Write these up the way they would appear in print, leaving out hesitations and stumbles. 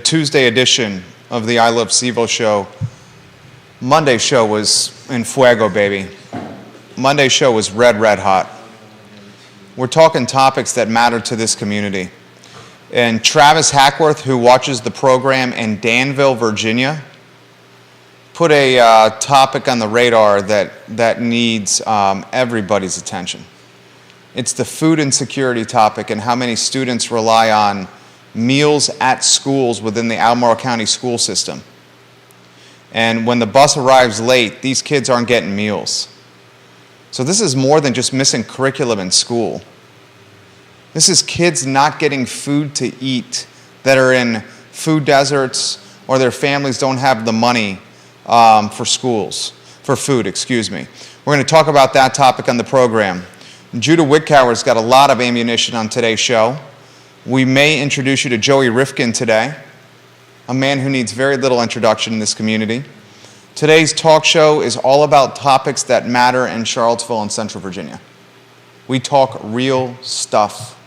Tuesday edition of the I Love CVille show. Monday's show was in fuego, baby. Monday's show was red hot. We're talking topics that matter to this community. And Travis Hackworth, who watches the program in Danville, Virginia, put a topic on the radar that needs everybody's attention. It's the food insecurity topic and how many students rely on meals at schools within the Albemarle County school system. And when the bus arrives late, these kids aren't getting meals. So this is more than just missing curriculum in school. This is kids not getting food to eat that are in food deserts or their families don't have the money for food. We're going to talk about that topic on the program. Judah Wickower's got a lot of ammunition on today's show. We may introduce you to Joey Rifkin today, a man who needs very little introduction in this community. Today's talk show is all about topics that matter in Charlottesville and Central Virginia. We talk real stuff.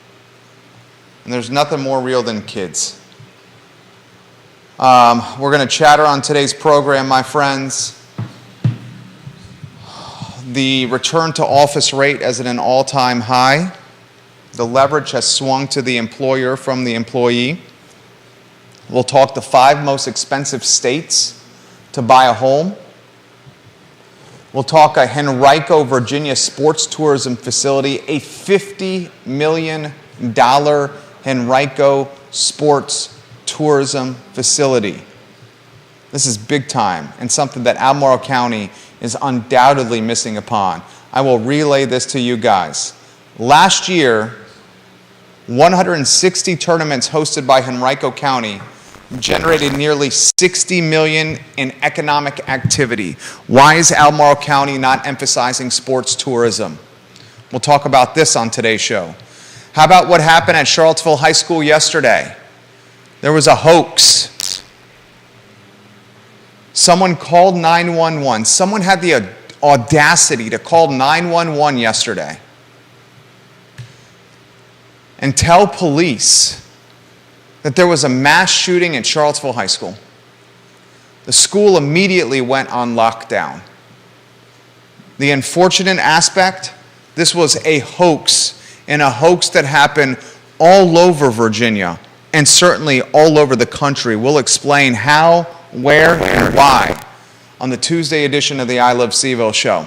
And there's nothing more real than kids. We're going to chatter on today's program, my friends. The return to office rate is at an all-time high. The leverage has swung to the employer from the employee. We'll talk the 5 most expensive states to buy a home. We'll talk a Henrico, Virginia sports tourism facility, a $50 million Henrico sports tourism facility. This is big time and something that Albemarle County is undoubtedly missing upon. I will relay this to you guys. Last year, 160 tournaments hosted by Henrico County generated nearly $60 million in economic activity. Why is Albemarle County not emphasizing sports tourism? We'll talk about this on today's show. How about what happened at Charlottesville High School yesterday? There was a hoax. Someone called 911. Someone had the audacity to call 911 yesterday and tell police that there was a mass shooting at Charlottesville High School. The school immediately went on lockdown. The unfortunate aspect, this was a hoax, and a hoax that happened all over Virginia and certainly all over the country. We'll explain how, where, and why on the Tuesday edition of the I Love CVille show.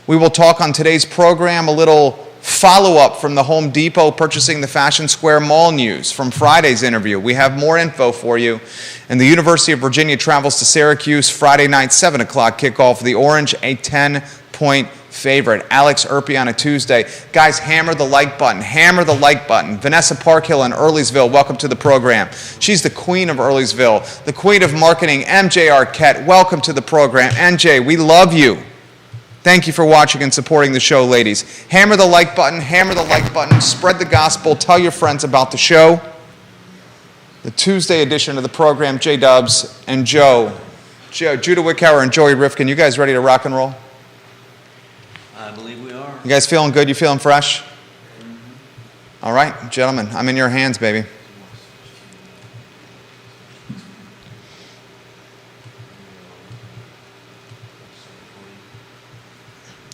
We will talk on today's program a little follow-up from the Home Depot purchasing the Fashion Square Mall news from Friday's interview. We have more info for you. And the University of Virginia travels to Syracuse Friday night, 7 o'clock kickoff. The Orange, a 10-point favorite. Alex Erpy on a Tuesday. Guys, hammer the like button. Hammer the like button. Vanessa Parkhill in Earlysville, welcome to the program. She's the queen of Earlysville, the queen of marketing, MJ Arquette. Welcome to the program. MJ, we love you. Thank you for watching and supporting the show, ladies. Hammer the like button, spread the gospel, tell your friends about the show. The Tuesday edition of the program, J-Dubs and Judah Wickower and Joey Rifkin. You guys ready to rock and roll? I believe we are. You guys feeling good? You feeling fresh? All right, gentlemen, I'm in your hands, baby.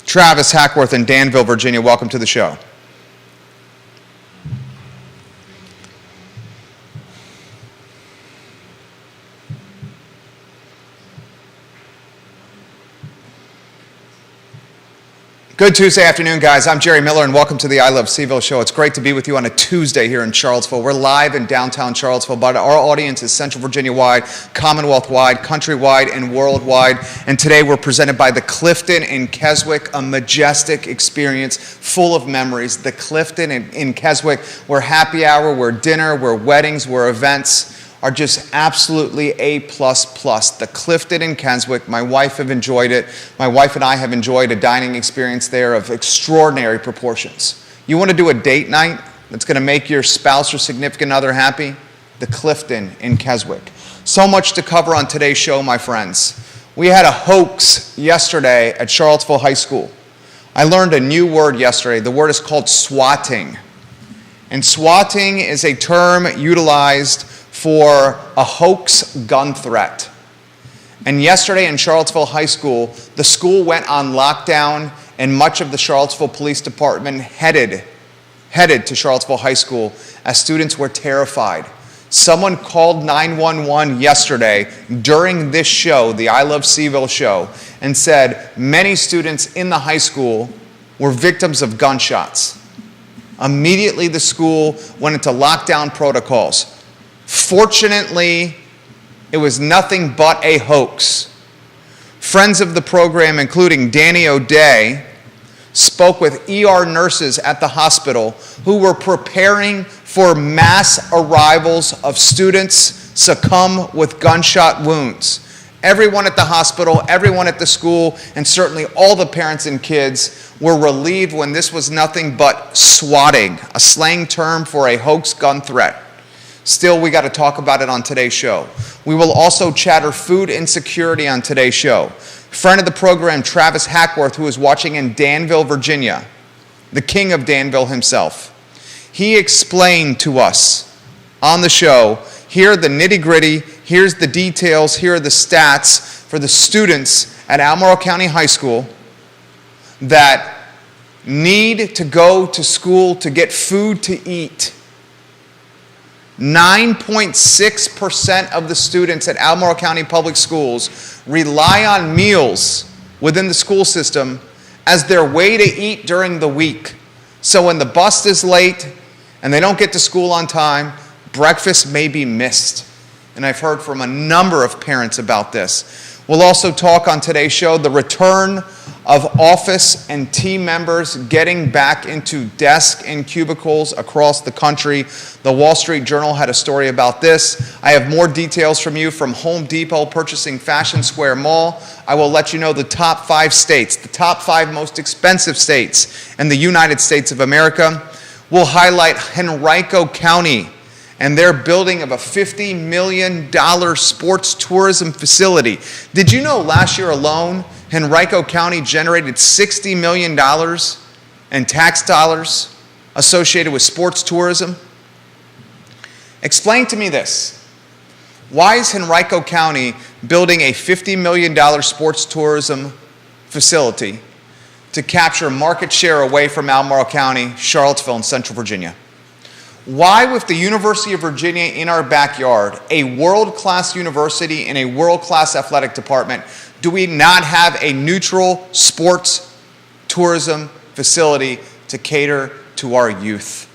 Travis Hackworth in Danville, Virginia, welcome to the show. Good Tuesday afternoon, guys. I'm Jerry Miller, and welcome to the I Love CVille show. It's great to be with you on a Tuesday here in Charlottesville. We're live in downtown Charlottesville, but our audience is Central Virginia-wide, Commonwealth-wide, country-wide, and worldwide. And today we're presented by the Clifton in Keswick, a majestic experience full of memories. The Clifton in Keswick, where happy hour, where dinner, where weddings, where events are just absolutely A++. The Clifton in Keswick, my wife have enjoyed it. My wife and I have enjoyed a dining experience there of extraordinary proportions. You want to do a date night that's going to make your spouse or significant other happy? The Clifton in Keswick. So much to cover on today's show, my friends. We had a hoax yesterday at Charlottesville High School. I learned a new word yesterday. The word is called swatting. And swatting is a term utilized for a hoax gun threat. And yesterday in Charlottesville High School, the school went on lockdown, and much of the Charlottesville Police Department headed to Charlottesville High School as students were terrified. Someone called 911 yesterday during this show, the I Love CVille show, and said many students in the high school were victims of gunshots. Immediately the school went into lockdown protocols. Fortunately, it was nothing but a hoax. Friends of the program, including Danny O'Day, spoke with ER nurses at the hospital who were preparing for mass arrivals of students succumb with gunshot wounds. Everyone at the hospital, everyone at the school, and certainly all the parents and kids were relieved when this was nothing but swatting, a slang term for a hoax gun threat. Still, we got to talk about it on today's show. We will also chatter food insecurity on today's show. Friend of the program, Travis Hackworth, who is watching in Danville, Virginia, the king of Danville himself, he explained to us on the show, here are the nitty-gritty, here's the details, here are the stats for the students at Albemarle County High School that need to go to school to get food to eat. 9.6% of the students at Albemarle County Public Schools rely on meals within the school system as their way to eat during the week. So when the bus is late and they don't get to school on time, breakfast may be missed. And I've heard from a number of parents about this. We'll also talk on today's show the return of office and team members getting back into desks and cubicles across the country. The Wall Street Journal had a story about this. I have more details from you from Home Depot purchasing Fashion Square Mall. I will let you know the top 5 states, the top 5 most expensive states in the United States of America. We'll highlight Henrico County and their building of a $50 million sports tourism facility. Did you know last year alone, Henrico County generated $60 million in tax dollars associated with sports tourism? Explain to me this. Why is Henrico County building a $50 million sports tourism facility to capture market share away from Albemarle County, Charlottesville, and Central Virginia? Why, with the University of Virginia in our backyard, a world-class university and a world-class athletic department, do we not have a neutral sports tourism facility to cater to our youth?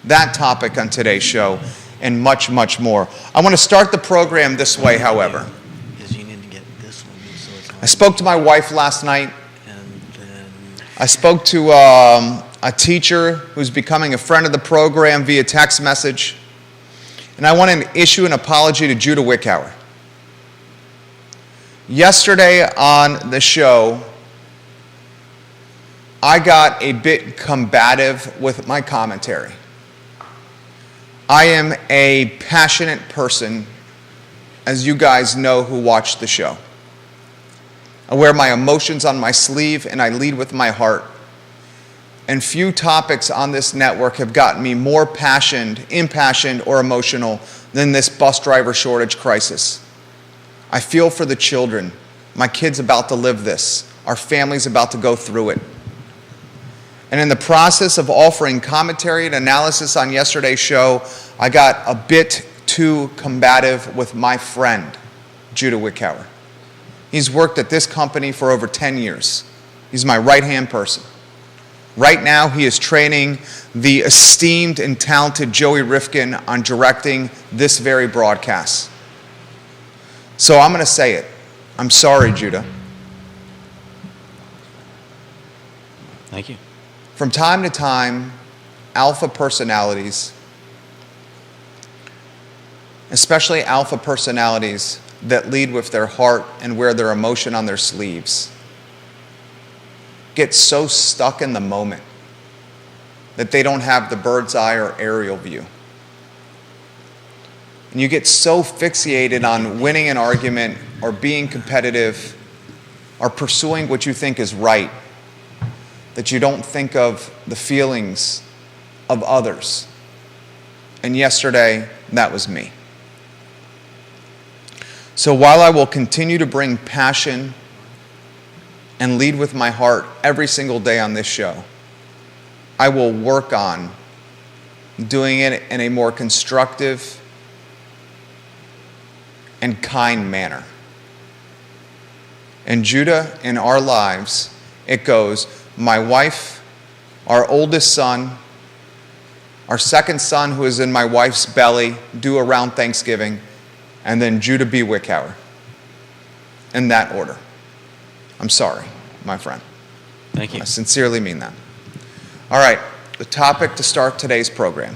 That topic on today's show and much, much more. I want to start the program this way, however. Is you need to get this one so it's on. I spoke to my wife last night. And then I spoke to a teacher who's becoming a friend of the program via text message. And I want to issue an apology to Judah Wickhauer. Yesterday on the show, I got a bit combative with my commentary. I am a passionate person, as you guys know who watch the show. I wear my emotions on my sleeve and I lead with my heart. And few topics on this network have gotten me more impassioned, or emotional than this bus driver shortage crisis. I feel for the children. My kid's about to live this. Our family's about to go through it. And in the process of offering commentary and analysis on yesterday's show, I got a bit too combative with my friend, Judah Wickhauer. He's worked at this company for over 10 years. He's my right-hand person. Right now, he is training the esteemed and talented Joey Rifkin on directing this very broadcast. So I'm going to say it. I'm sorry, Judah. thank you. From time to time, alpha personalities, especially alpha personalities that lead with their heart and wear their emotion on their sleeves, get so stuck in the moment that they don't have the bird's eye or aerial view. And you get so fixated on winning an argument or being competitive or pursuing what you think is right that you don't think of the feelings of others. And yesterday, that was me. So while I will continue to bring passion and lead with my heart every single day on this show, I will work on doing it in a more constructive and kind manner. And Judah, in our lives, it goes, my wife, our oldest son, our second son who is in my wife's belly, due around Thanksgiving, and then Judah B. Wickhauer. In that order. I'm sorry, my friend. Thank you. I sincerely mean that. All right, the topic to start today's program.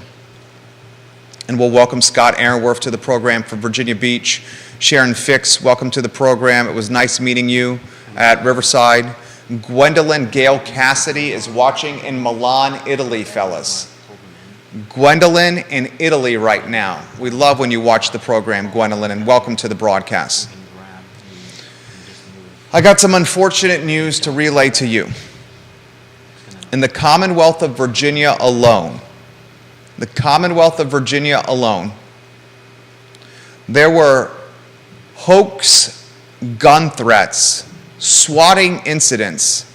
And we'll welcome Scott Aaronworth to the program from Virginia Beach. Sharon Fix, welcome to the program. It was nice meeting you at Riverside. Gwendolyn Gale Cassidy is watching in Milan, Italy, fellas. Gwendolyn in Italy right now. We love when you watch the program, Gwendolyn, and welcome to the broadcast. I got some unfortunate news to relay to you. In the Commonwealth of Virginia alone, there were hoax gun threats, swatting incidents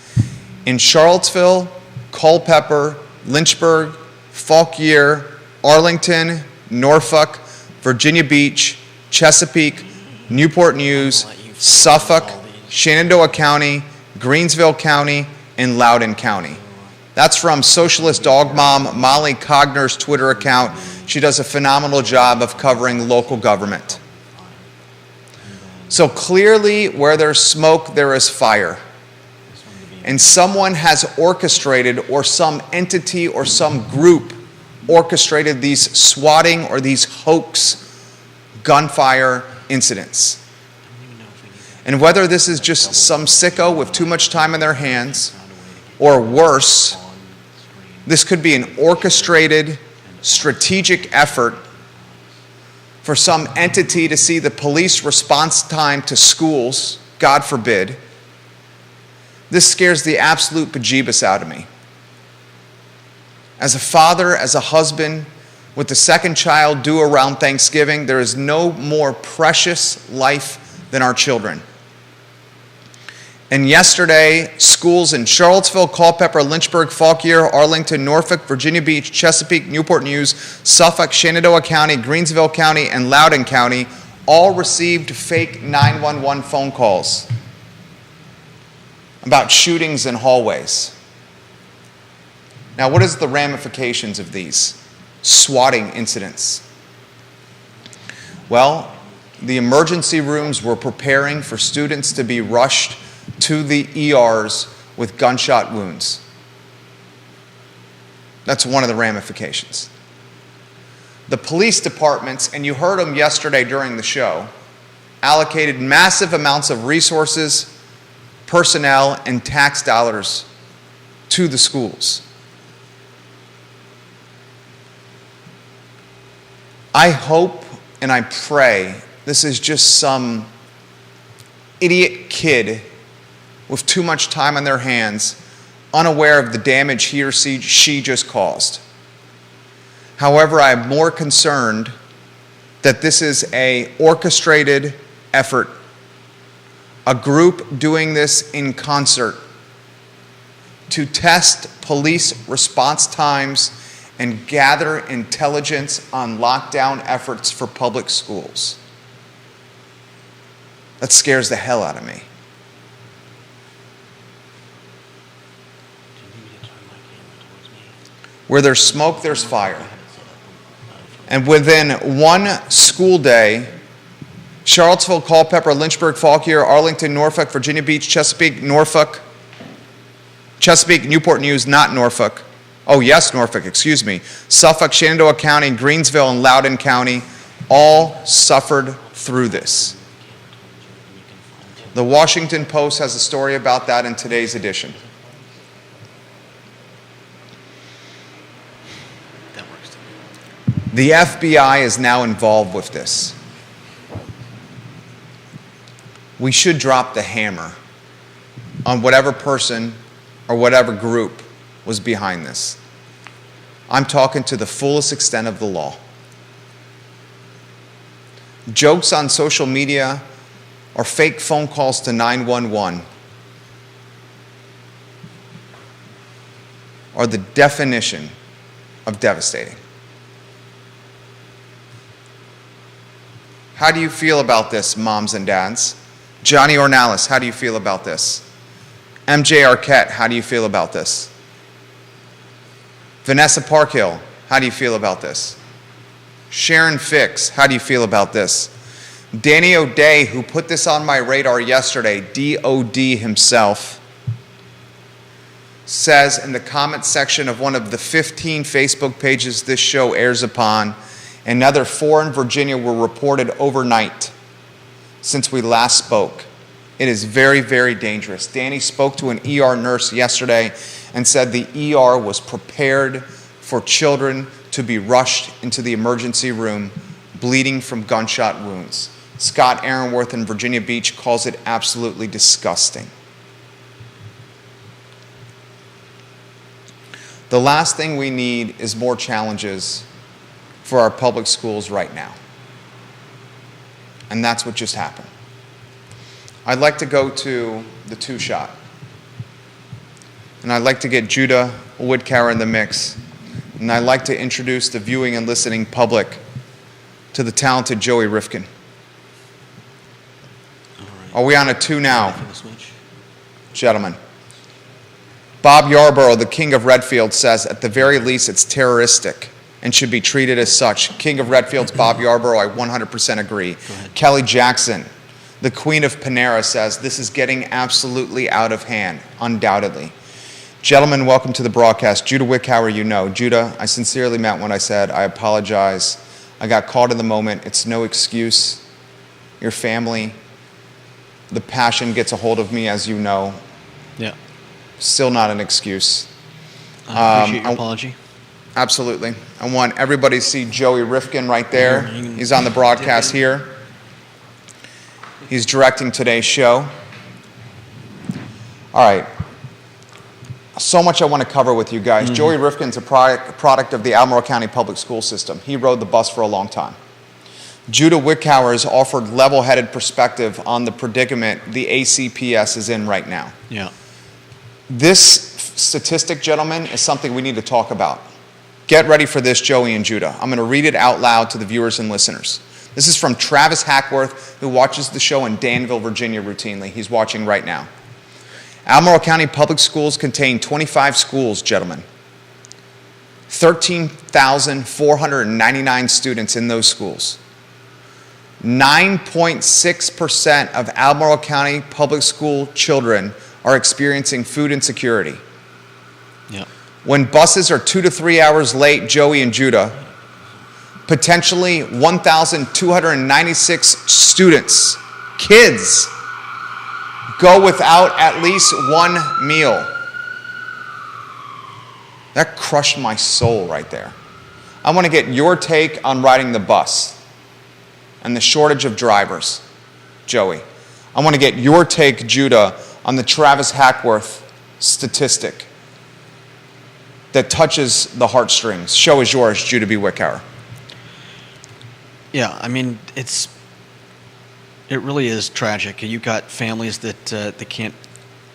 in Charlottesville, Culpeper, Lynchburg, Fauquier, Arlington, Norfolk, Virginia Beach, Chesapeake, Newport News, Suffolk, Shenandoah County, Greensville County, and Loudoun County. That's from Socialist Dog Mom Molly Cogner's Twitter account. She does a phenomenal job of covering local government. So clearly, where there's smoke, there is fire. And someone has orchestrated, or some entity or some group orchestrated these swatting or these hoax gunfire incidents. And whether this is just some sicko with too much time in their hands, or worse, this could be an orchestrated, strategic effort for some entity to see the police response time to schools, God forbid. This scares the absolute bejeebus out of me. As a father, as a husband, with the second child due around Thanksgiving, there is no more precious life than our children. And yesterday, schools in Charlottesville, Culpeper, Lynchburg, Fauquier, Arlington, Norfolk, Virginia Beach, Chesapeake, Newport News, Suffolk, Shenandoah County, Greensville County, and Loudoun County all received fake 911 phone calls about shootings in hallways. Now, what is the ramifications of these swatting incidents? Well, the emergency rooms were preparing for students to be rushed to the ERs with gunshot wounds. That's one of the ramifications. The police departments, and you heard them yesterday during the show, allocated massive amounts of resources, personnel, and tax dollars to the schools. I hope and I pray this is just some idiot kid with too much time on their hands, unaware of the damage he or she just caused. However, I am more concerned that this is an orchestrated effort, a group doing this in concert to test police response times and gather intelligence on lockdown efforts for public schools. That scares the hell out of me. Where there's smoke, there's fire. And within one school day, Charlottesville, Culpeper, Lynchburg, Fauquier, Arlington, Norfolk, Virginia Beach, Chesapeake, Newport News, not Norfolk. Oh, yes, Norfolk, excuse me. Suffolk, Shenandoah County, Greensville, and Loudoun County all suffered through this. The Washington Post has a story about that in today's edition. The FBI is now involved with this. We should drop the hammer on whatever person or whatever group was behind this. I'm talking to the fullest extent of the law. Jokes on social media or fake phone calls to 911 are the definition of devastating. How do you feel about this, moms and dads? Johnny Ornalis, how do you feel about this? MJ Arquette, how do you feel about this? Vanessa Parkhill, how do you feel about this? Sharon Fix, how do you feel about this? Danny O'Day, who put this on my radar yesterday, DOD himself, says in the comment section of one of the 15 Facebook pages this show airs upon, another 4 in Virginia were reported overnight since we last spoke. It is very, very dangerous. Danny spoke to an ER nurse yesterday and said the ER was prepared for children to be rushed into the emergency room bleeding from gunshot wounds. Scott Aaronworth in Virginia Beach calls it absolutely disgusting. The last thing we need is more challenges for our public schools right now. And that's what just happened. I'd like to go to the two-shot. And I'd like to get Judah Woodcower in the mix. And I'd like to introduce the viewing and listening public to the talented Joey Rifkin. All right. Are we on a 2 now, For the switch? gentlemen? Bob Yarborough, the King of Redfield, says, at the very least, it's terroristic and should be treated as such. King of Redfield's Bob Yarborough, I 100% agree. Kelly Jackson, the Queen of Panera, says, this is getting absolutely out of hand, undoubtedly. Gentlemen, welcome to the broadcast. Judah Wickauer, you know. Judah, I sincerely meant what I said. I apologize. I got caught in the moment. It's no excuse. Your family, the passion gets a hold of me, as you know. Yeah. Still not an excuse. I appreciate your apology. Absolutely. I want everybody to see Joey Rifkin right there. He's on the broadcast here. He's directing today's show. All right. So much I want to cover with you guys. Joey Rifkin's a product of the Albemarle County Public School System. He rode the bus for a long time. Judah Wickauer has offered level-headed perspective on the predicament the ACPS is in right now. Yeah. This statistic, gentlemen, is something we need to talk about. Get ready for this, Joey and Judah. I'm going to read it out loud to the viewers and listeners. This is from Travis Hackworth, who watches the show in Danville, Virginia routinely. He's watching right now. Albemarle County Public Schools contain 25 schools, gentlemen. 13,499 students in those schools. 9.6% of Albemarle County public school children are experiencing food insecurity. Yeah. When buses are 2 to 3 hours late, Joey and Judah, potentially 1,296 students, kids, go without at least one meal. That crushed my soul right there. I want to get your take on riding the bus and the shortage of drivers, Joey. I want to get your take, Judah, on the Travis Hackworth statistic that touches the heartstrings. Show is yours, Judah B. Wickauer. Yeah, I mean, it really is tragic. You've got families that they can't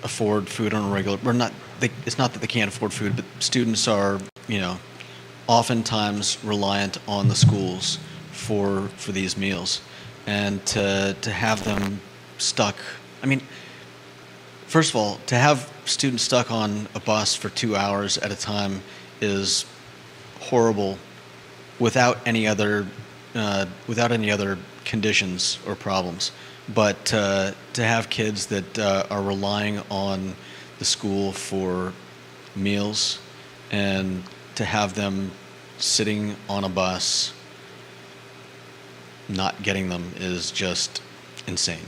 afford food on a regular, or not. It's not that they can't afford food, but students are, oftentimes reliant on the schools for these meals, and to have them stuck. I mean, first of all, to have students stuck on a bus for 2 hours at a time is horrible, without any other conditions or problems. But to have kids that are relying on the school for meals, and to have them sitting on a bus not getting them is just insane.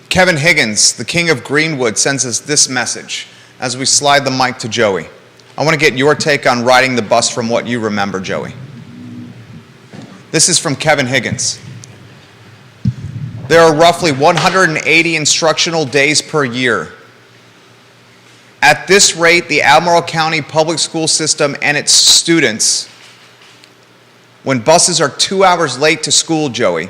Kevin Higgins, the King of Greenwood, sends us this message as we slide the mic to Joey. I want to get your take on riding the bus from what you remember, Joey. This is from Kevin Higgins. There are roughly 180 instructional days per year. At this rate, the Albemarle County Public School System and its students, when buses are 2 hours late to school, Joey,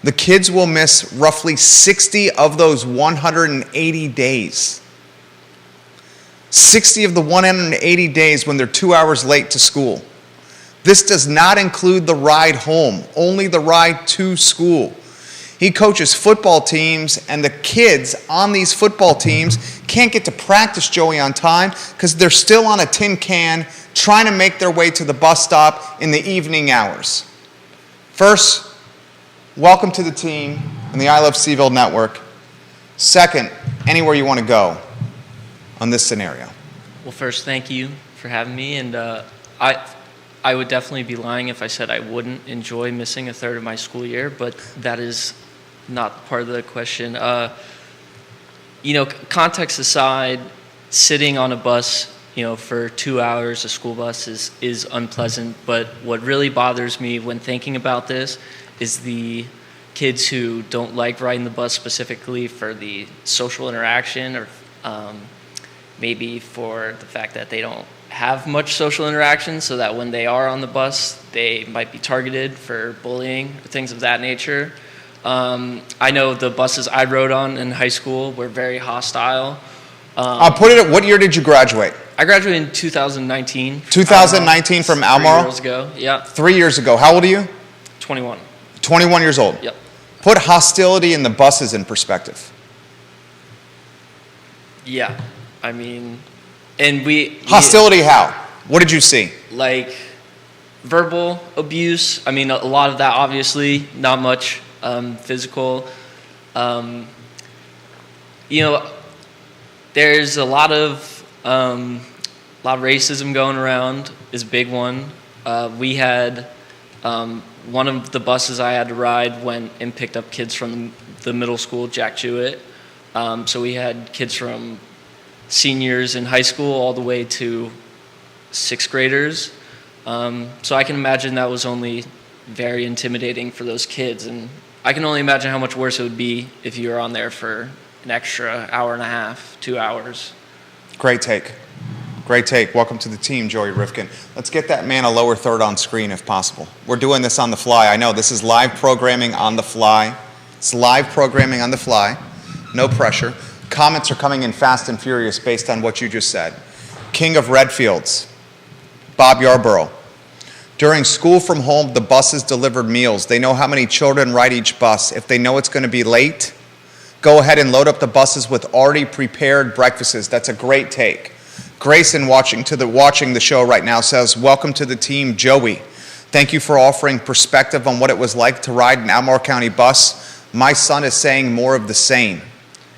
The kids will miss roughly 60 of those 180 days. 60 of the 180 days when they're 2 hours late to school. This does not include the ride home, only the ride to school. He coaches football teams, and the kids on these football teams can't get to practice, Joey, on time because they're still on a tin can trying to make their way to the bus stop in the evening hours. First, welcome to the team and the I Love CVille network. Second, anywhere you want to go on this scenario. Well, first, thank you for having me, and I would definitely be lying if I said I wouldn't enjoy missing a third of my school year, but that is not part of the question. Context aside, sitting on a bus, for 2 hours, a school bus is unpleasant, but what really bothers me when thinking about this is the kids who don't like riding the bus specifically for the social interaction or maybe for the fact that they don't have much social interaction, so that when they are on the bus, they might be targeted for bullying or things of that nature. I know the buses I rode on in high school were very hostile. I'll put it at, what year did you graduate? I graduated in 2019. 2019 from Albemarle? 3 years ago, yeah. 3 years ago. How old are you? 21. 21 years old. Yep. Put hostility in the buses in perspective. Yeah, and Hostility how? What did you see? like verbal abuse. A lot of that, obviously, not much physical. There's a lot of racism going around is a big one. We had one of the buses I had to ride went and picked up kids from the middle school, Jack Jewett. So we had kids from seniors in high school all the way to sixth graders. So I can imagine that was only very intimidating for those kids. And I can only imagine how much worse it would be if you were on there for an extra hour and a half, 2 hours. Great take. Great take. Welcome to the team, Joey Rifkin. Let's get that man a lower third on screen if possible. We're doing this on the fly. I know this is live programming on the fly. It's live programming on the fly. No pressure. Comments are coming in fast and furious based on what you just said. King of Redfields, Bob Yarborough. During school from home, the buses delivered meals. They know how many children ride each bus. If they know it's going to be late, go ahead and load up the buses with already prepared breakfasts. That's a great take. Grayson, watching the show right now, says, welcome to the team, Joey. Thank you for offering perspective on what it was like to ride an Albemarle County bus. My son is saying more of the same.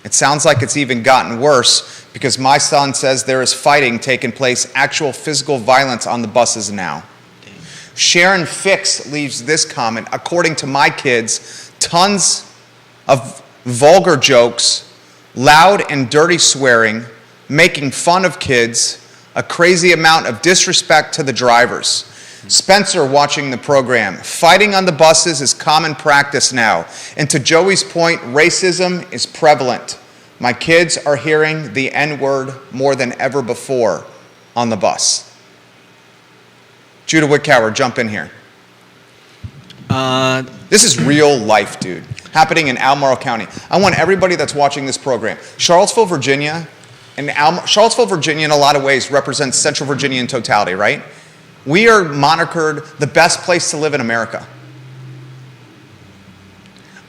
It sounds like it's even gotten worse because my son says there is fighting taking place, actual physical violence on the buses now. Sharon Fix leaves this comment. According to my kids, tons of vulgar jokes, loud and dirty swearing, making fun of kids, a crazy amount of disrespect to the drivers. Spencer, watching the program, fighting on the buses is common practice now. And to Joey's point, racism is prevalent. My kids are hearing the N-word more than ever before on the bus. Judah Wickower, jump in here. This is real life, dude, happening in Albemarle County. I want everybody that's watching this program. Charlottesville, Virginia, in a lot of ways represents Central Virginia in totality, right? We are monikered the best place to live in America.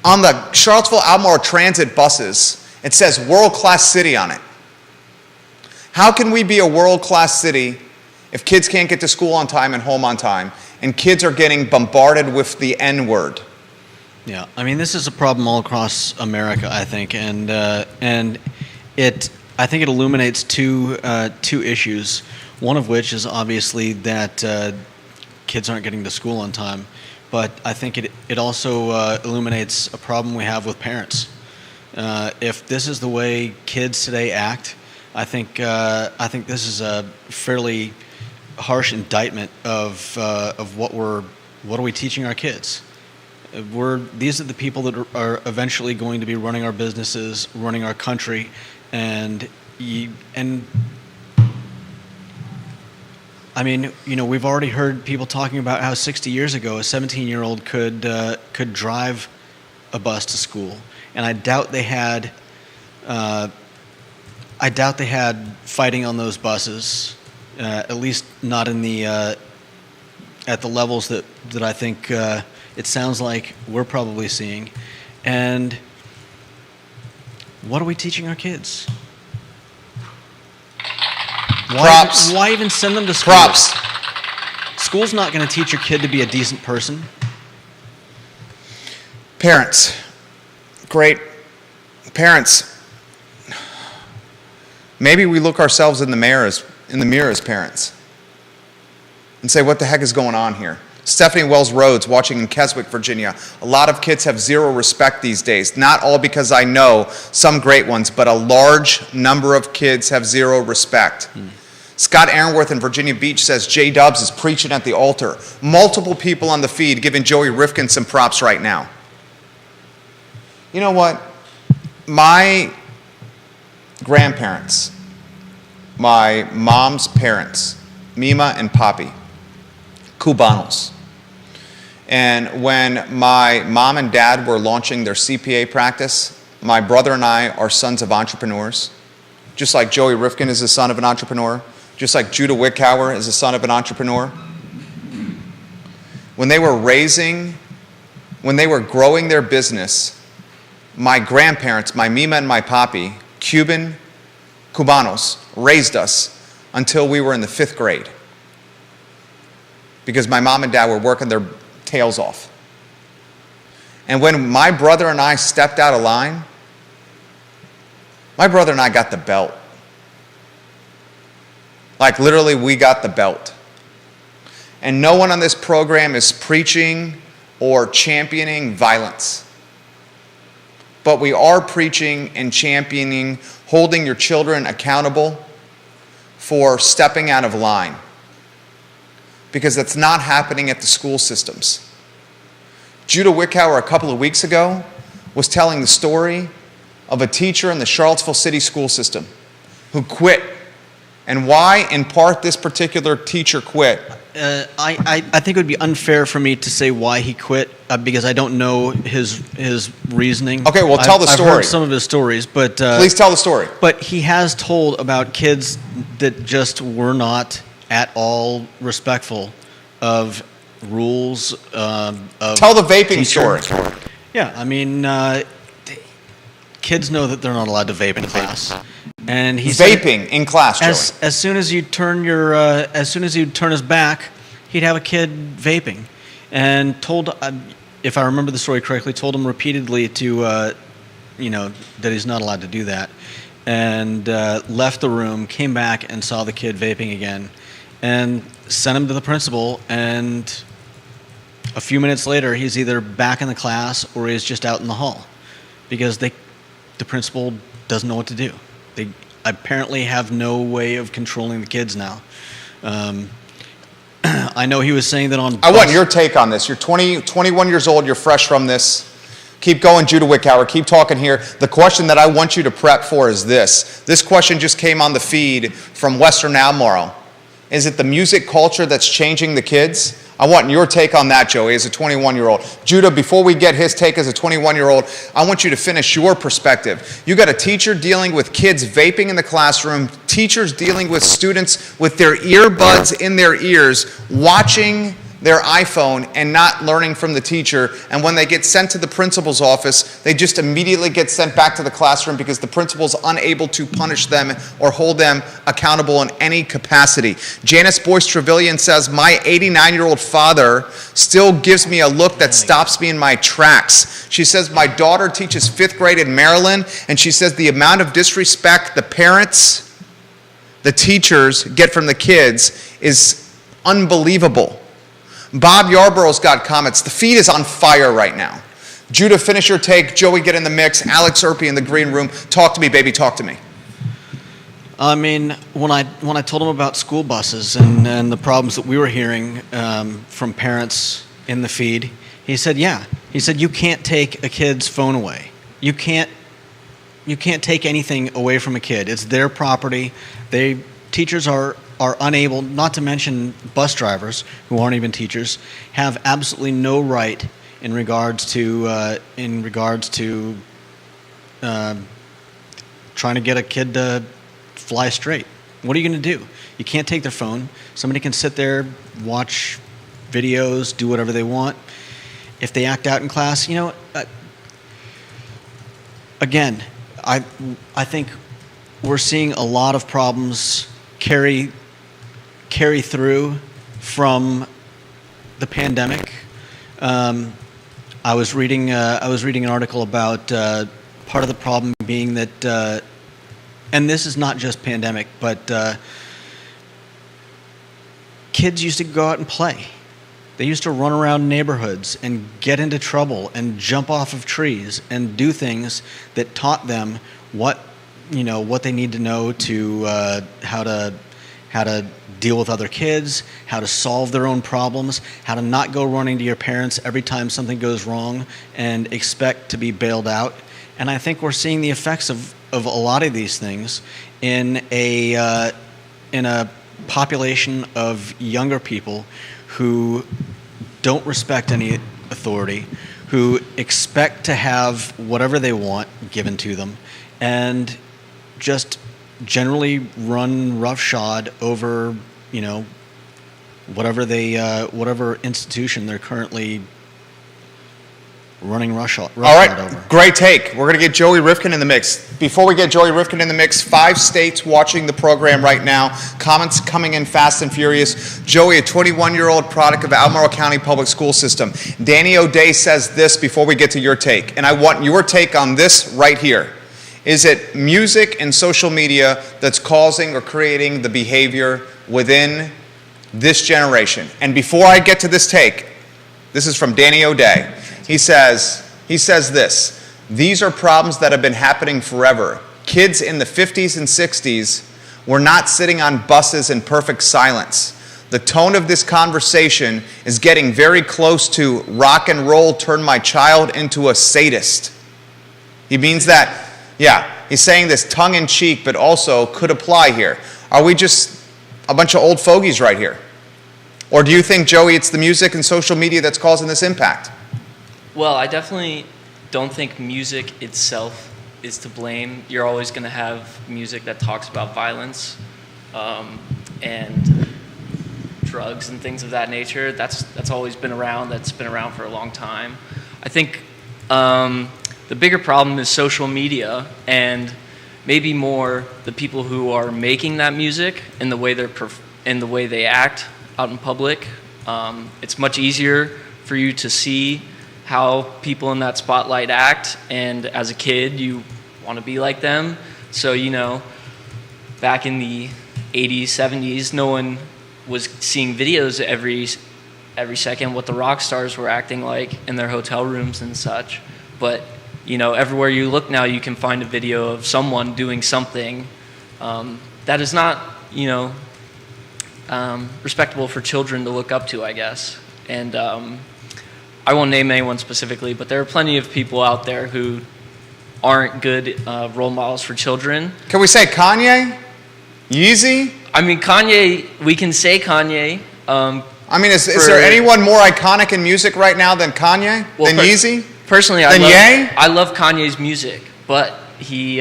On the Charlottesville-Albemarle transit buses, it says world-class city on it. How can we be a world-class city if kids can't get to school on time and home on time, and kids are getting bombarded with the N-word? Yeah, this is a problem all across America, I think, and I think it illuminates two issues. One of which is obviously that kids aren't getting to school on time, but I think it also illuminates a problem we have with parents. If this is the way kids today act, I think this is a fairly harsh indictment of what are we teaching our kids. These are the people that are eventually going to be running our businesses, running our country, and we've already heard people talking about how 60 years ago a 17-year-old could drive a bus to school, and I doubt they had fighting on those buses, at least not in the at the levels that I think it sounds like we're probably seeing. And what are we teaching our kids? Props. Why even send them to school? Props. School's not going to teach your kid to be a decent person. Parents, great parents. Maybe we look ourselves in the mirror as parents and say, what the heck is going on here? Stephanie Wells Rhodes, watching in Keswick, Virginia. A lot of kids have zero respect these days. Not all because I know some great ones, but a large number of kids have zero respect. Scott Aaronworth in Virginia Beach says J-Dubs is preaching at the altar. Multiple people on the feed giving Joey Rifkin some props right now. You know what? My grandparents, my mom's parents, Mima and Papi, Cubanos. And when my mom and dad were launching their CPA practice, my brother and I are sons of entrepreneurs. Just like Joey Rifkin is the son of an entrepreneur, just like Judah Wickhauer is the son of an entrepreneur. When they were growing their business, my grandparents, my Mima and my Papi, Cubanos, raised us until we were in the 5th grade. Because my mom and dad were working their tails off. And when my brother and I stepped out of line, my brother and I got the belt. Like literally, we got the belt. And no one on this program is preaching or championing violence. But we are preaching and championing holding your children accountable for stepping out of line. Because that's not happening at the school systems. Judah Wickhauer a couple of weeks ago was telling the story of a teacher in the Charlottesville City school system who quit. And why, in part, this particular teacher quit. I think it would be unfair for me to say why he quit because I don't know his reasoning. Okay, well, tell the story. I've heard some of his stories, but please tell the story. But he has told about kids that just were not at all respectful of rules. Tell the vaping story. Yeah, I mean, kids know that they're not allowed to vape in class, and he's vaping in class. Joey. As soon as you turn his back, he'd have a kid vaping, and told, if I remember the story correctly, told him repeatedly to, that he's not allowed to do that, and left the room, came back and saw the kid vaping again, and sent him to the principal, and a few minutes later, he's either back in the class or he's just out in the hall because the principal doesn't know what to do. They apparently have no way of controlling the kids now. I know he was saying that on... I want your take on this. You're 21 years old. You're fresh from this. Keep going, Judah Wickhauer. Keep talking here. The question that I want you to prep for is this. This question just came on the feed from Western Albemarle. Is it the music culture that's changing the kids? I want your take on that, Joey, as a 21-year-old. Judah, before we get his take as a 21-year-old, I want you to finish your perspective. You got a teacher dealing with kids vaping in the classroom, teachers dealing with students with their earbuds in their ears, watching their iPhone and not learning from the teacher. And when they get sent to the principal's office, they just immediately get sent back to the classroom because the principal's unable to punish them or hold them accountable in any capacity. Janice Boyce Trevelyan says, my 89-year-old father still gives me a look that stops me in my tracks. She says, my daughter teaches 5th grade in Maryland, and she says the amount of disrespect the parents, the teachers get from the kids is unbelievable. Bob Yarborough's got comments. The feed is on fire right now. Judah, finish your take. Joey, get in the mix. Alex Erpy in the green room. Talk to me, baby. Talk to me. I mean, when I told him about school buses and the problems that we were hearing from parents in the feed, he said, yeah. He said, you can't take a kid's phone away. You can't take anything away from a kid. It's their property. Teachers are unable, not to mention bus drivers, who aren't even teachers, have absolutely no right in regards to trying to get a kid to fly straight. What are you going to do? You can't take their phone. Somebody can sit there, watch videos, do whatever they want. If they act out in class, again, I think we're seeing a lot of problems carry through from the pandemic. I was reading an article about part of the problem being that, and this is not just pandemic, but kids used to go out and play. They used to run around neighborhoods and get into trouble and jump off of trees and do things that taught them what they need to know to how to deal with other kids, how to solve their own problems, how to not go running to your parents every time something goes wrong and expect to be bailed out. And I think we're seeing the effects of a lot of these things in a population of younger people who don't respect any authority, who expect to have whatever they want given to them, and just generally run roughshod over, whatever institution they're currently running roughshod All right, over. great take. We're going to get Joey Rifkin in the mix. Before we get Joey Rifkin in the mix, 5 states watching the program right now. Comments coming in fast and furious. Joey, a 21-year-old product of Albemarle County Public School System. Danny O'Day says this before we get to your take, and I want your take on this right here. Is it music and social media that's causing or creating the behavior within this generation? And before I get to this take, this is from Danny O'Day. He says this: these are problems that have been happening forever. Kids in the 50s and 60s were not sitting on buses in perfect silence. The tone of this conversation is getting very close to rock and roll turned my child into a sadist. He means that, he's saying this tongue-in-cheek, but also could apply here. Are we just a bunch of old fogies right here? Or do you think, Joey, it's the music and social media that's causing this impact? Well, I definitely don't think music itself is to blame. You're always going to have music that talks about violence and drugs and things of that nature. That's always been around. That's been around for a long time. I think the bigger problem is social media and maybe more the people who are making that music and the way they act out in public. It's much easier for you to see how people in that spotlight act, and as a kid you want to be like them. So back in the 80s, 70s, no one was seeing videos every second what the rock stars were acting like in their hotel rooms and such. But everywhere you look now, you can find a video of someone doing something that is not respectable for children to look up to, I guess. And I won't name anyone specifically, but there are plenty of people out there who aren't good role models for children. Can we say Kanye? Yeezy? I mean, Kanye, we can say Kanye. Is there anyone more iconic in music right now than Kanye? Than Yeezy? Personally, I love Kanye's music, but he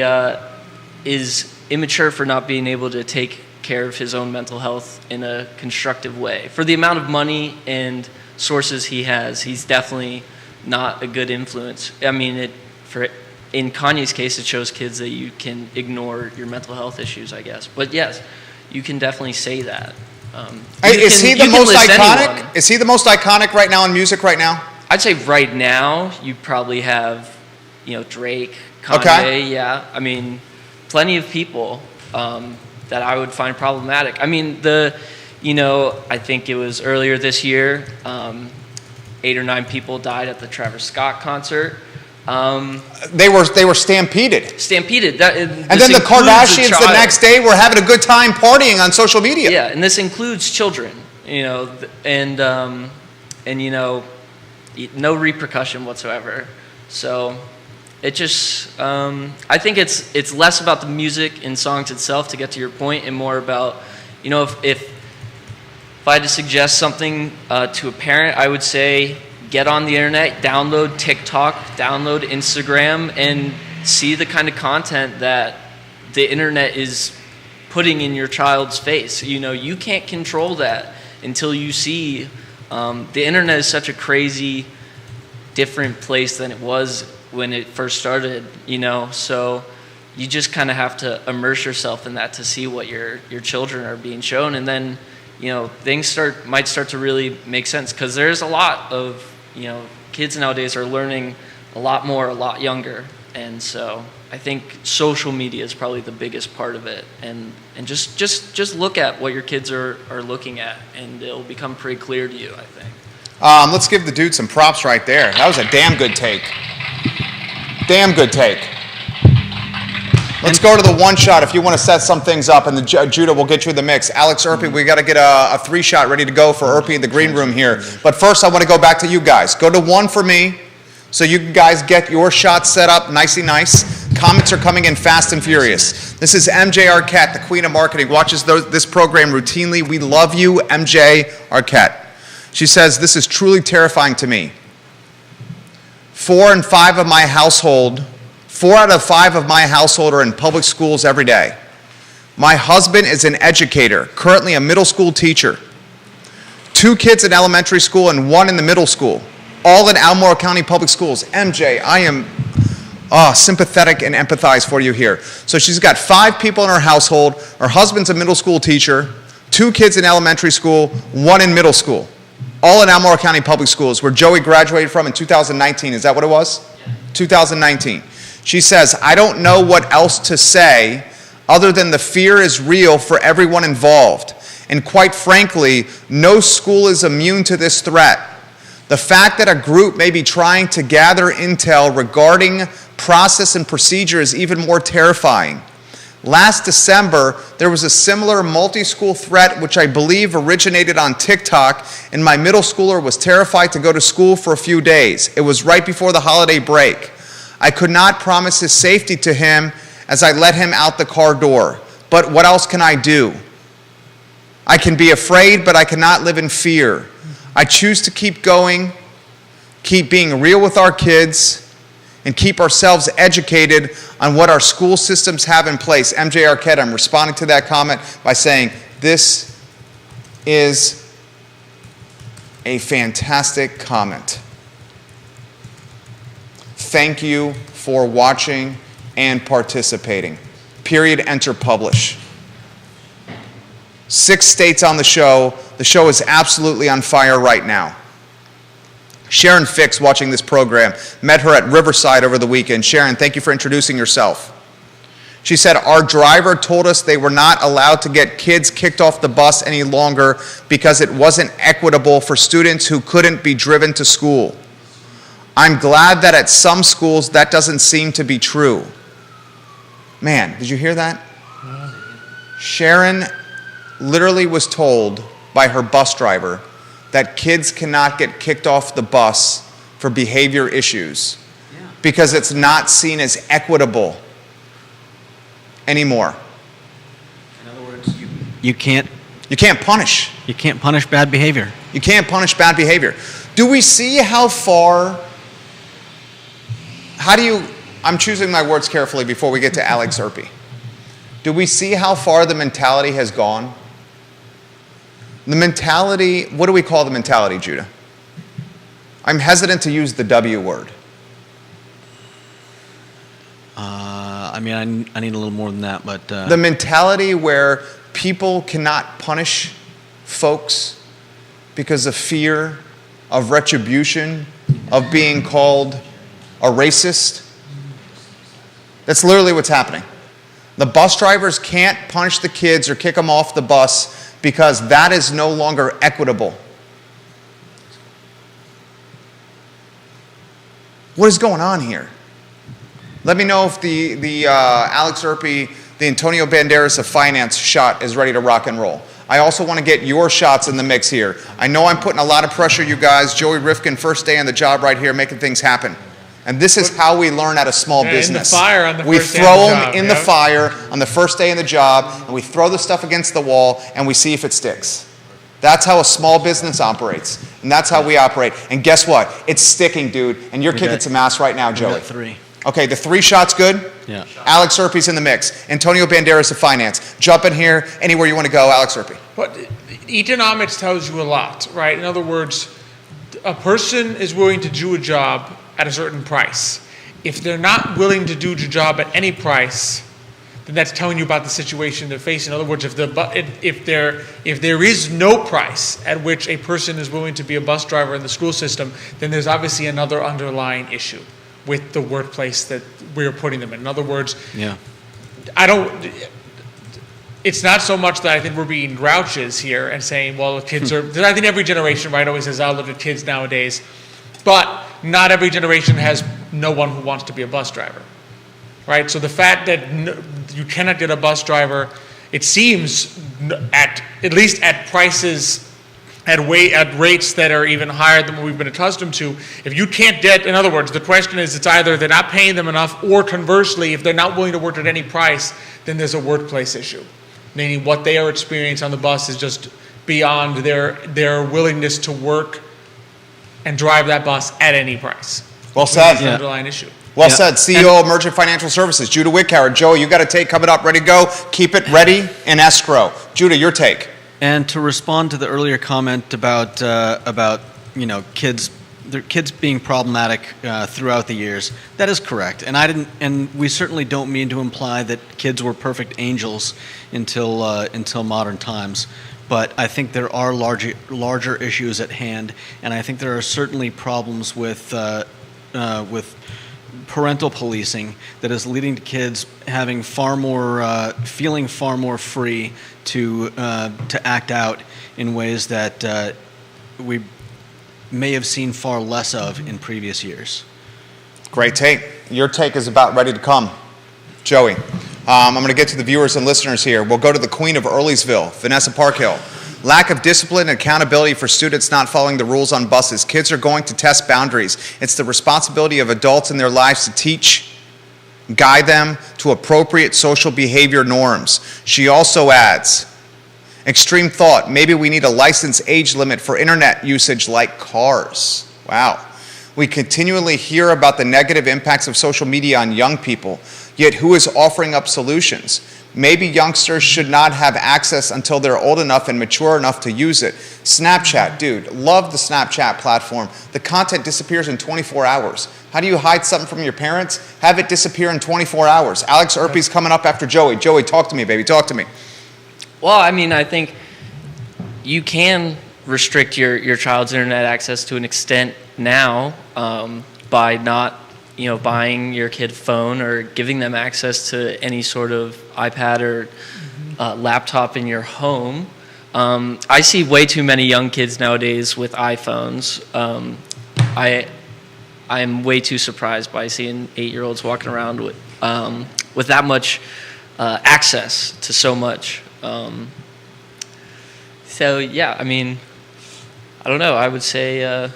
is immature for not being able to take care of his own mental health in a constructive way. For the amount of money and sources he has, he's definitely not a good influence. I mean, in Kanye's case, it shows kids that you can ignore your mental health issues, I guess. But yes, you can definitely say that. Is he the most iconic? Is he the most iconic right now in music right now? I'd say right now you probably have, Drake, Kanye. Okay. Yeah, I mean, plenty of people that I would find problematic. I mean, I think it was earlier this year, 8 or 9 people died at the Travis Scott concert. They were stampeded. Stampeded. And then the Kardashians the next day were having a good time partying on social media. Yeah, and this includes children, and no repercussion whatsoever. So it just, I think it's less about the music and songs itself, to get to your point, and more about, if I had to suggest something to a parent, I would say get on the internet, download TikTok, download Instagram, and see the kind of content that the internet is putting in your child's face. You can't control that until you see. The internet is such a crazy, different place than it was when it first started, so you just kind of have to immerse yourself in that to see what your children are being shown, and then things might start to really make sense, because there's a lot of kids nowadays are learning a lot more a lot younger, and so I think social media is probably the biggest part of it, and just look at what your kids are looking at, and it'll become pretty clear to you, I think. Let's give the dude some props right there. That was a damn good take. Damn good take. Let's go to the one shot if you want to set some things up, and Judah will get you in the mix. Alex Erpy, we got to get a 3-shot ready to go for Erpy in the green room here. But first, I want to go back to you guys. Go to 1 for me, so you guys get your shot set up nicey nice. Comments are coming in fast and furious. This is MJ Arquette, the queen of marketing, watches this program routinely. We love you, MJ Arquette. She says, this is truly terrifying to me. 4 out of 5 of my household are in public schools every day. My husband is an educator, currently a middle school teacher. 2 kids in elementary school and 1 in the middle school, all in Albemarle County Public Schools. MJ, I am sympathetic and empathize for you here. So she's got 5 people in her household. Her husband's a middle school teacher, 2 kids in elementary school, 1 in middle school, all in Albemarle County Public Schools, where Joey graduated from in 2019. Is that what it was? Yeah. 2019. She says, I don't know what else to say other than the fear is real for everyone involved. And quite frankly, no school is immune to this threat. The fact that a group may be trying to gather intel regarding process and procedure is even more terrifying. Last December, there was a similar multi-school threat which I believe originated on TikTok, and my middle schooler was terrified to go to school for a few days. It was right before the holiday break. I could not promise his safety to him as I let him out the car door. But what else can I do? I can be afraid, but I cannot live in fear. I choose to keep going, keep being real with our kids, and keep ourselves educated on what our school systems have in place. MJ Arquette, I'm responding to that comment by saying, this is a fantastic comment. Thank you for watching and participating. Period, enter, publish. 6 states on the show. The show is absolutely on fire right now. Sharon Fix, watching this program, met her at Riverside over the weekend. Sharon, thank you for introducing yourself. She said, our driver told us they were not allowed to get kids kicked off the bus any longer because it wasn't equitable for students who couldn't be driven to school. I'm glad that at some schools that doesn't seem to be true. Man, did you hear that? Sharon literally was told by her bus driver that kids cannot get kicked off the bus for behavior issues because it's not seen as equitable anymore. In other words, you can't punish. You can't punish bad behavior. You can't punish bad behavior. Do we see how far? I'm choosing my words carefully before we get to Alex Erpy. Do we see how far the mentality has gone? The mentality, what do we call the mentality, Judah? I'm hesitant to use the W word. I need a little more than that, but... The mentality where people cannot punish folks because of fear, of retribution, of being called a racist. That's literally what's happening. The bus drivers can't punish the kids or kick them off the bus because that is no longer equitable. What is going on here? Let me know if the Alex Erpy, the Antonio Banderas of finance shot is ready to rock and roll. I also want to get your shots in the mix here. I know I'm putting a lot of pressure, you guys. Joey Rifkin, first day on the job right here, making things happen. And this is how we learn at a small business. In the fire on the we first throw day of the them job, in the fire on the first day of the job, and we throw the stuff against the wall, and we see if it sticks. That's how a small business operates. And that's how we operate. And guess what? It's sticking, dude. And you're kicking some ass right now, We Joey. got 3. Okay, the 3 shots good? Yeah. Alex Serpi's in the mix. Antonio Banderas of finance. Jump in here anywhere you want to go, Alex Serpi. But economics tells you a lot, right? In other words, a person is willing to do a job at a certain price. If they're not willing to do the job at any price, then that's telling you about the situation they're facing. In other words, if there is no price at which a person is willing to be a bus driver in the school system, then there's obviously another underlying issue with the workplace that we're putting them in. In other words, Yeah. it's not so much that I think we're being grouches here and saying, well, the kids are, I think every generation, right, always says, I'll look at kids nowadays. But not every generation has no one who wants to be a bus driver, right? So the fact that you cannot get a bus driver, it seems, at least at prices, at rates that are even higher than what we've been accustomed to. If you can't get, in other words, the question is, it's either they're not paying them enough, or conversely, if they're not willing to work at any price, then there's a workplace issue. Meaning what they are experiencing on the bus is just beyond their willingness to work and drive that bus at any price. Well said. It's an underlying issue. Well said. CEO of Merchant Financial Services, Judah Wickhauer. Joey, you got a take coming up, ready to go. Keep it ready in escrow. Judah, your take. And to respond to the earlier comment about kids being problematic throughout the years, that is correct. And we certainly don't mean to imply that kids were perfect angels until modern times. But I think there are larger issues at hand, and I think there are certainly problems with parental policing that is leading to kids having feeling far more free to act out in ways that we may have seen far less of in previous years. Great take. Your take is about ready to come. Joey, I'm going to get to the viewers and listeners here. We'll go to the Queen of Earlysville, Vanessa Parkhill. Lack of discipline and accountability for students not following the rules on buses. Kids are going to test boundaries. It's the responsibility of adults in their lives to teach, guide them to appropriate social behavior norms. She also adds, extreme thought, maybe we need a license age limit for internet usage like cars. Wow. We continually hear about the negative impacts of social media on young people, yet who is offering up solutions? Maybe youngsters should not have access until they're old enough and mature enough to use it. Snapchat, dude, love the Snapchat platform. The content disappears in 24 hours. How do you hide something from your parents? Have it disappear in 24 hours. Alex Erpy's coming up after Joey. Joey, talk to me, baby, talk to me. Well, I mean, I think you can restrict your child's internet access to an extent now by not, buying your kid a phone or giving them access to any sort of iPad or laptop in your home. I see way too many young kids nowadays with iPhones. I'm way too surprised by seeing 8-year-olds walking around with that much access to so much. So yeah, I mean, I don't know. I would say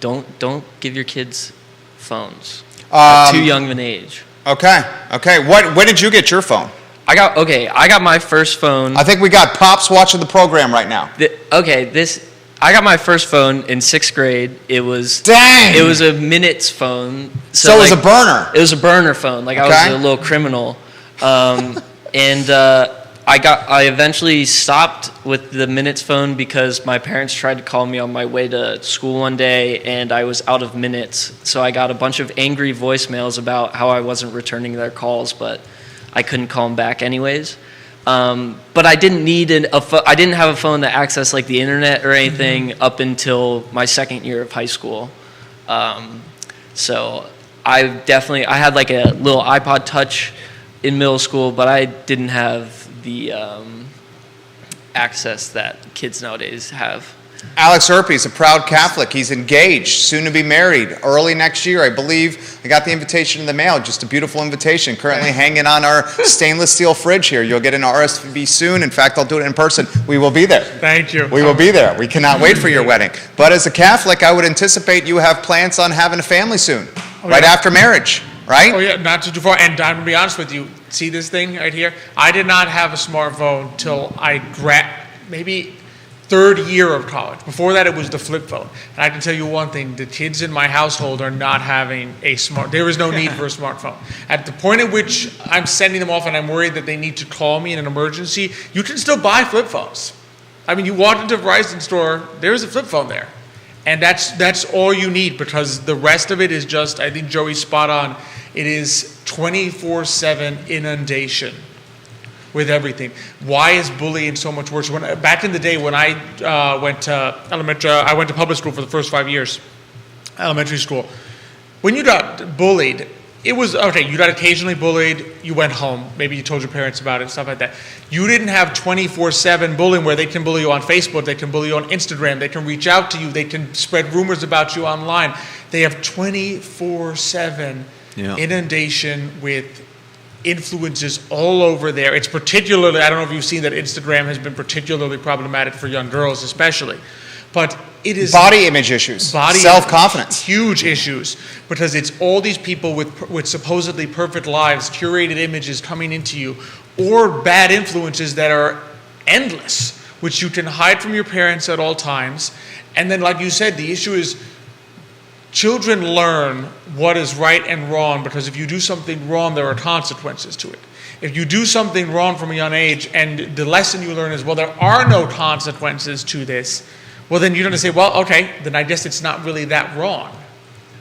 don't give your kids phones at too young of an age. Okay. When did you get your phone? I got my first phone. I think we got Pops watching the program right now. I got my first phone in 6th grade. It was a minutes phone. So it was a burner. It was a burner phone. Like I was a little criminal. I eventually stopped with the minutes phone because my parents tried to call me on my way to school one day and I was out of minutes. So I got a bunch of angry voicemails about how I wasn't returning their calls, but I couldn't call them back anyways. But I didn't need I didn't have a phone that accessed like the internet or anything up until my 2nd year of high school. So I had like a little iPod Touch in middle school, but I didn't have the access that kids nowadays have. Alex Erpy's a proud Catholic. He's engaged, soon to be married, early next year, I believe. I got the invitation in the mail, just a beautiful invitation, currently hanging on our stainless steel fridge here. You'll get an RSVP soon. In fact, I'll do it in person. We will be there. Thank you. We will be there. We cannot wait for your wedding. But as a Catholic, I would anticipate you have plans on having a family soon, right after marriage, right? Oh yeah, not too far. And I'm gonna be honest with you. See this thing right here? I did not have a smartphone till maybe third year of college. Before that, it was the flip phone. And I can tell you one thing, the kids in my household are not having there is no need for a smartphone. At the point at which I'm sending them off and I'm worried that they need to call me in an emergency, you can still buy flip phones. I mean, you walk into a Verizon store, there's a flip phone there. And that's all you need, because the rest of it is just, I think Joey's spot on, it is 24/7 inundation with everything. Why is bullying so much worse? Back in the day when I went to public school for the first 5 years, elementary school. When you got bullied, it was, okay, you got occasionally bullied, you went home, maybe you told your parents about it, stuff like that. You didn't have 24/7 bullying where they can bully you on Facebook, they can bully you on Instagram, they can reach out to you, they can spread rumors about you online. They have 24/7 inundation with influences all over there. It's particularly, I don't know if you've seen that Instagram has been particularly problematic for young girls especially, but it is Body image issues, self-confidence. Huge issues, because it's all these people with supposedly perfect lives, curated images coming into you, or bad influences that are endless, which you can hide from your parents at all times. And then, like you said, the issue is children learn what is right and wrong, because if you do something wrong, there are consequences to it. If you do something wrong from a young age, and the lesson you learn is, well, there are no consequences to this, well, then you're going to say, well, okay, then I guess it's not really that wrong.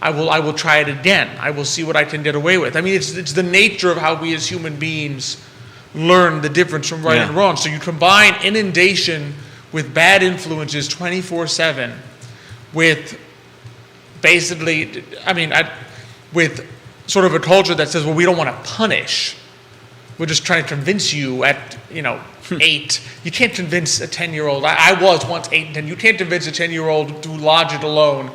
I will try it again. I will see what I can get away with. I mean, it's the nature of how we as human beings learn the difference from right and wrong. So you combine inundation with bad influences 24/7 with basically, with sort of a culture that says, well, we don't want to punish. We're just trying to convince you at, 8. You can't convince a 10-year-old. I was once 8 and 10. You can't convince a 10-year-old through logic alone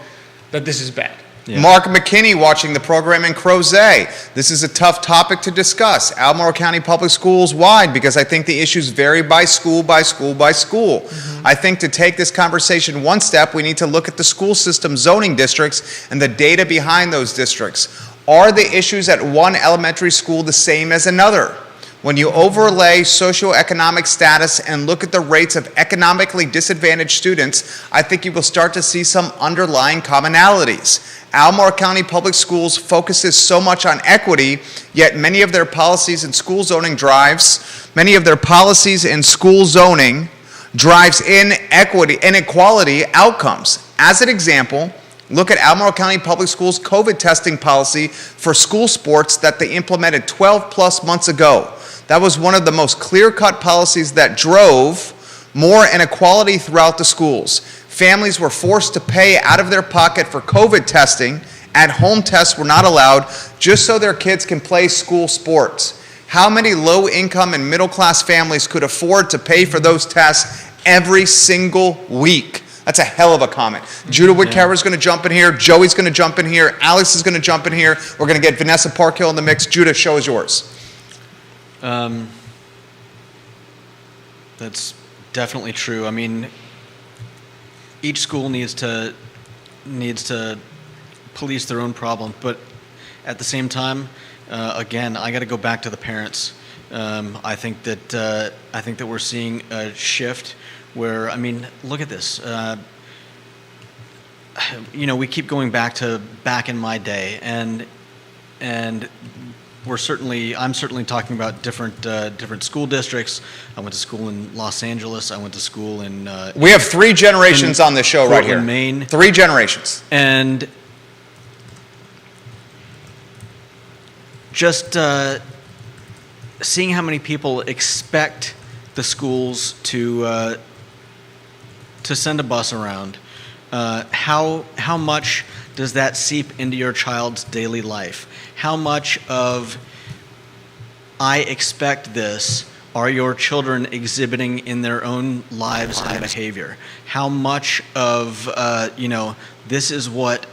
that this is bad. Yeah. Mark McKinney watching the program in Crozet. This is a tough topic to discuss. Albemarle County Public Schools wide, because I think the issues vary by school, by school, by school. Mm-hmm. I think to take this conversation one step, we need to look at the school system zoning districts and the data behind those districts. Are the issues at one elementary school the same as another? When you overlay socioeconomic status and look at the rates of economically disadvantaged students, I think you will start to see some underlying commonalities. Albemarle County Public Schools focuses so much on equity, yet many of their policies and school zoning drives inequality outcomes. As an example, look at Albemarle County Public Schools' COVID testing policy for school sports that they implemented 12 plus months ago. That was one of the most clear-cut policies that drove more inequality throughout the schools. Families were forced to pay out of their pocket for COVID testing. At-home tests were not allowed, just so their kids can play school sports. How many low-income and middle-class families could afford to pay for those tests every single week? That's a hell of a comment. Judah Whitcover is going to jump in here. Joey's going to jump in here. Alex is going to jump in here. We're going to get Vanessa Parkhill in the mix. Judah, show is yours. That's definitely true. I mean, each school needs to police their own problem, but at the same time, again, I got to go back to the parents. I think that we're seeing a shift where, I mean, look at this. We keep going back in my day, and I'm certainly talking about different school districts. I went to school in Los Angeles. I went to school in. We have 3 generations on this show right here. Maine. 3 generations. And just seeing how many people expect the schools to send a bus around. How much does that seep into your child's daily life? How much of I expect this are your children exhibiting in their own lives and behavior? How much of this is what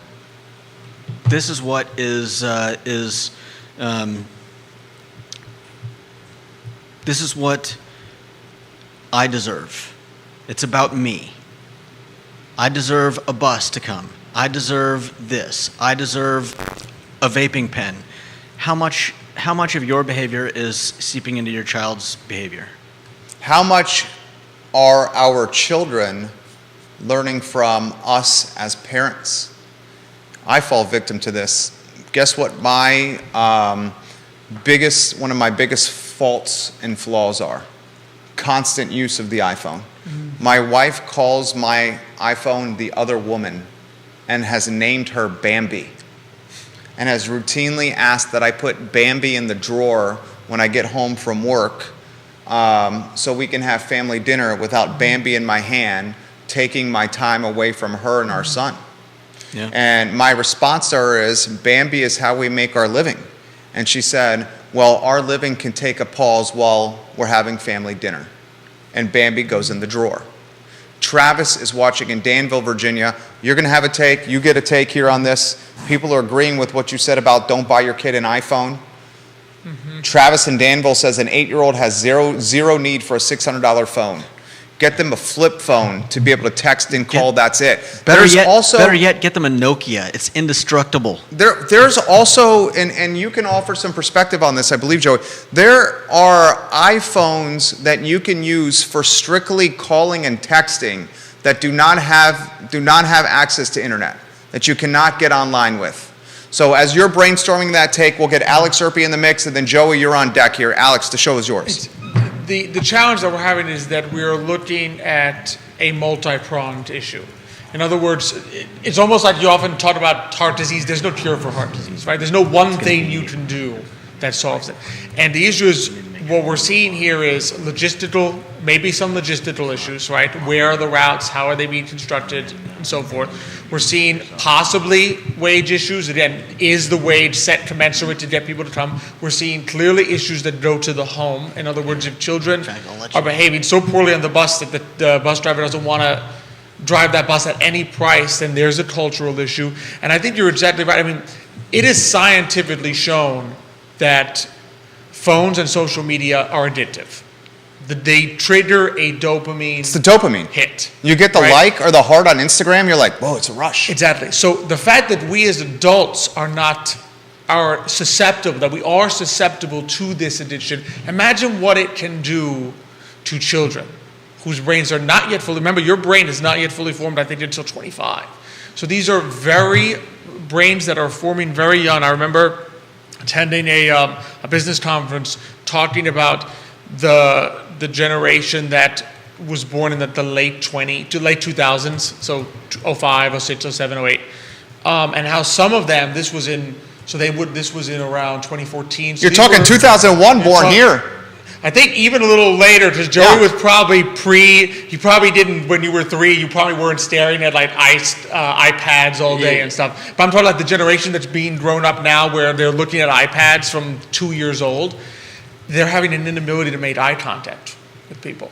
I deserve. It's about me. I deserve a bus to come. I deserve this. I deserve a vaping pen. How much of your behavior is seeping into your child's behavior? How much are our children learning from us as parents? I fall victim to this. Guess what one of my biggest faults and flaws are? Constant use of the iPhone. My wife calls my iPhone the other woman and has named her Bambi, and has routinely asked that I put Bambi in the drawer when I get home from work, so we can have family dinner without Bambi in my hand, taking my time away from her and our son. Yeah. And my response to her is, Bambi is how we make our living. And she said, well, our living can take a pause while we're having family dinner. And Bambi goes in the drawer. Travis is watching in Danville, Virginia. You're going to have a take. You get a take here on this. People are agreeing with what you said about don't buy your kid an iPhone. Travis in Danville says an 8-year-old has zero need for a $600 phone. Get them a flip phone to be able to text and call. That's it. Better yet, get them a Nokia. It's indestructible. There's also, and you can offer some perspective on this, I believe, Joey. There are iPhones that you can use for strictly calling and texting that do not have access to internet, that you cannot get online with. So as you're brainstorming that take, we'll get Alex Erpy in the mix, and then Joey, you're on deck here. Alex, the show is yours. The challenge that we're having is that we're looking at a multi-pronged issue. In other words, it's almost like you often talk about heart disease. There's no cure for heart disease, right? There's no one thing you can do that solves it. And the issue is, what we're seeing here is logistical, maybe some logistical issues, right? Where are the routes? How are they being constructed? And so forth. We're seeing possibly wage issues. Again, is the wage set commensurate to get people to come? We're seeing clearly issues that go to the home. In other words, if children are behaving so poorly on the bus that the bus driver doesn't want to drive that bus at any price, then there's a cultural issue. And I think you're exactly right. I mean, it is scientifically shown that phones and social media are addictive. They trigger a dopamine. It's the dopamine hit. You get the right? like or the heart on Instagram, you're like, whoa, it's a rush. Exactly. So the fact that we as adults are susceptible, that we are susceptible to this addiction, imagine what it can do to children whose brains are not yet fully, remember, your brain is not yet fully formed, I think, until 25. So these are brains that are forming very young. I remember attending a business conference talking about the generation that was born in the late 2000s, so 05, 06, 07, 08, and how some of them, this was in around 2014. So you're talking 2001 born here. I think even a little later, because Joey was probably you probably didn't, when you were 3, you probably weren't staring at like iPads all day and stuff. But I'm talking about the generation that's being grown up now where they're looking at iPads from 2 years old. They're having an inability to make eye contact with people.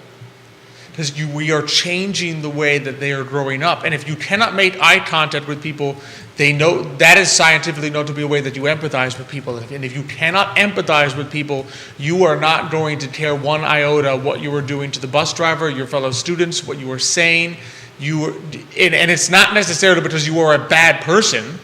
Because we are changing the way that they are growing up. And if you cannot make eye contact with people, they know that is scientifically known to be a way that you empathize with people. And if you cannot empathize with people, you are not going to care one iota what you are doing to the bus driver, your fellow students, what you are saying. And it's not necessarily because you are a bad person,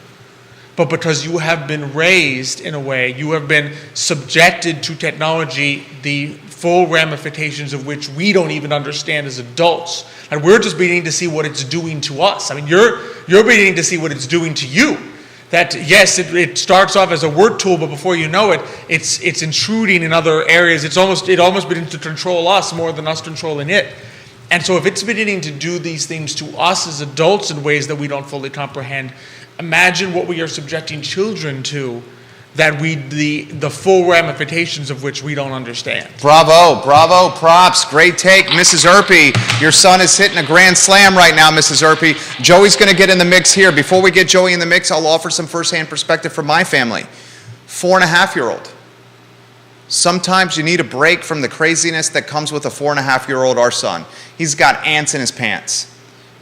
but because you have been raised in a way, you have been subjected to technology, the full ramifications of which we don't even understand as adults. And we're just beginning to see what it's doing to us. I mean, you're beginning to see what it's doing to you. That, yes, it starts off as a word tool, but before you know it, it's intruding in other areas. It almost begins to control us more than us controlling it. And so if it's beginning to do these things to us as adults in ways that we don't fully comprehend, imagine what we are subjecting children to, that the full ramifications of which we don't understand. Bravo, props, great take. Mrs. Erpy, your son is hitting a grand slam right now, Mrs. Erpy. Joey's going to get in the mix here. Before we get Joey in the mix, I'll offer some firsthand perspective from my family. 4.5-year-old. Sometimes you need a break from the craziness that comes with a 4.5-year-old, our son. He's got ants in his pants.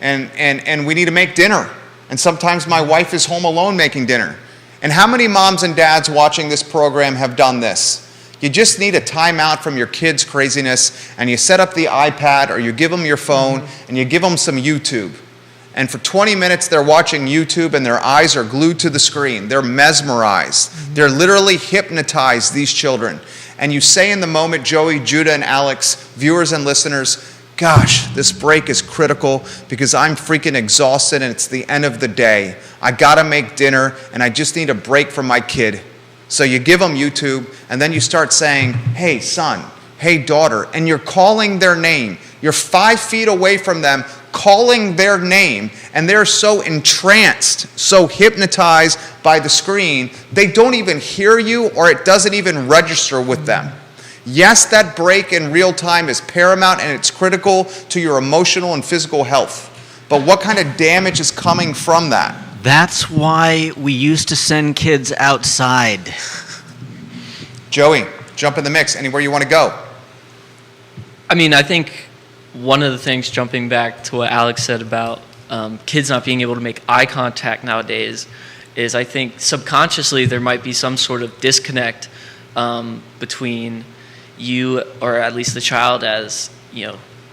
And we need to make dinner. And sometimes my wife is home alone making dinner. And how many moms and dads watching this program have done this? You just need a timeout from your kids' craziness, and you set up the iPad or you give them your phone and you give them some YouTube. And for 20 minutes they're watching YouTube and their eyes are glued to the screen. They're mesmerized. They're literally hypnotized, these children. And you say in the moment, Joey, Judah, and Alex, viewers and listeners, gosh, this break is critical because I'm freaking exhausted and it's the end of the day. I gotta make dinner and I just need a break from my kid. So you give them YouTube and then you start saying, hey son, hey daughter, and you're calling their name. You're 5 feet away from them, calling their name, and they're so entranced, so hypnotized by the screen, they don't even hear you or it doesn't even register with them. Yes, that break in real time is paramount and it's critical to your emotional and physical health. But what kind of damage is coming from that? That's why we used to send kids outside. Joey, jump in the mix. Anywhere you want to go? I mean, I think one of the things, jumping back to what Alex said about kids not being able to make eye contact nowadays, is I think subconsciously there might be some sort of disconnect between you, or at least the child, as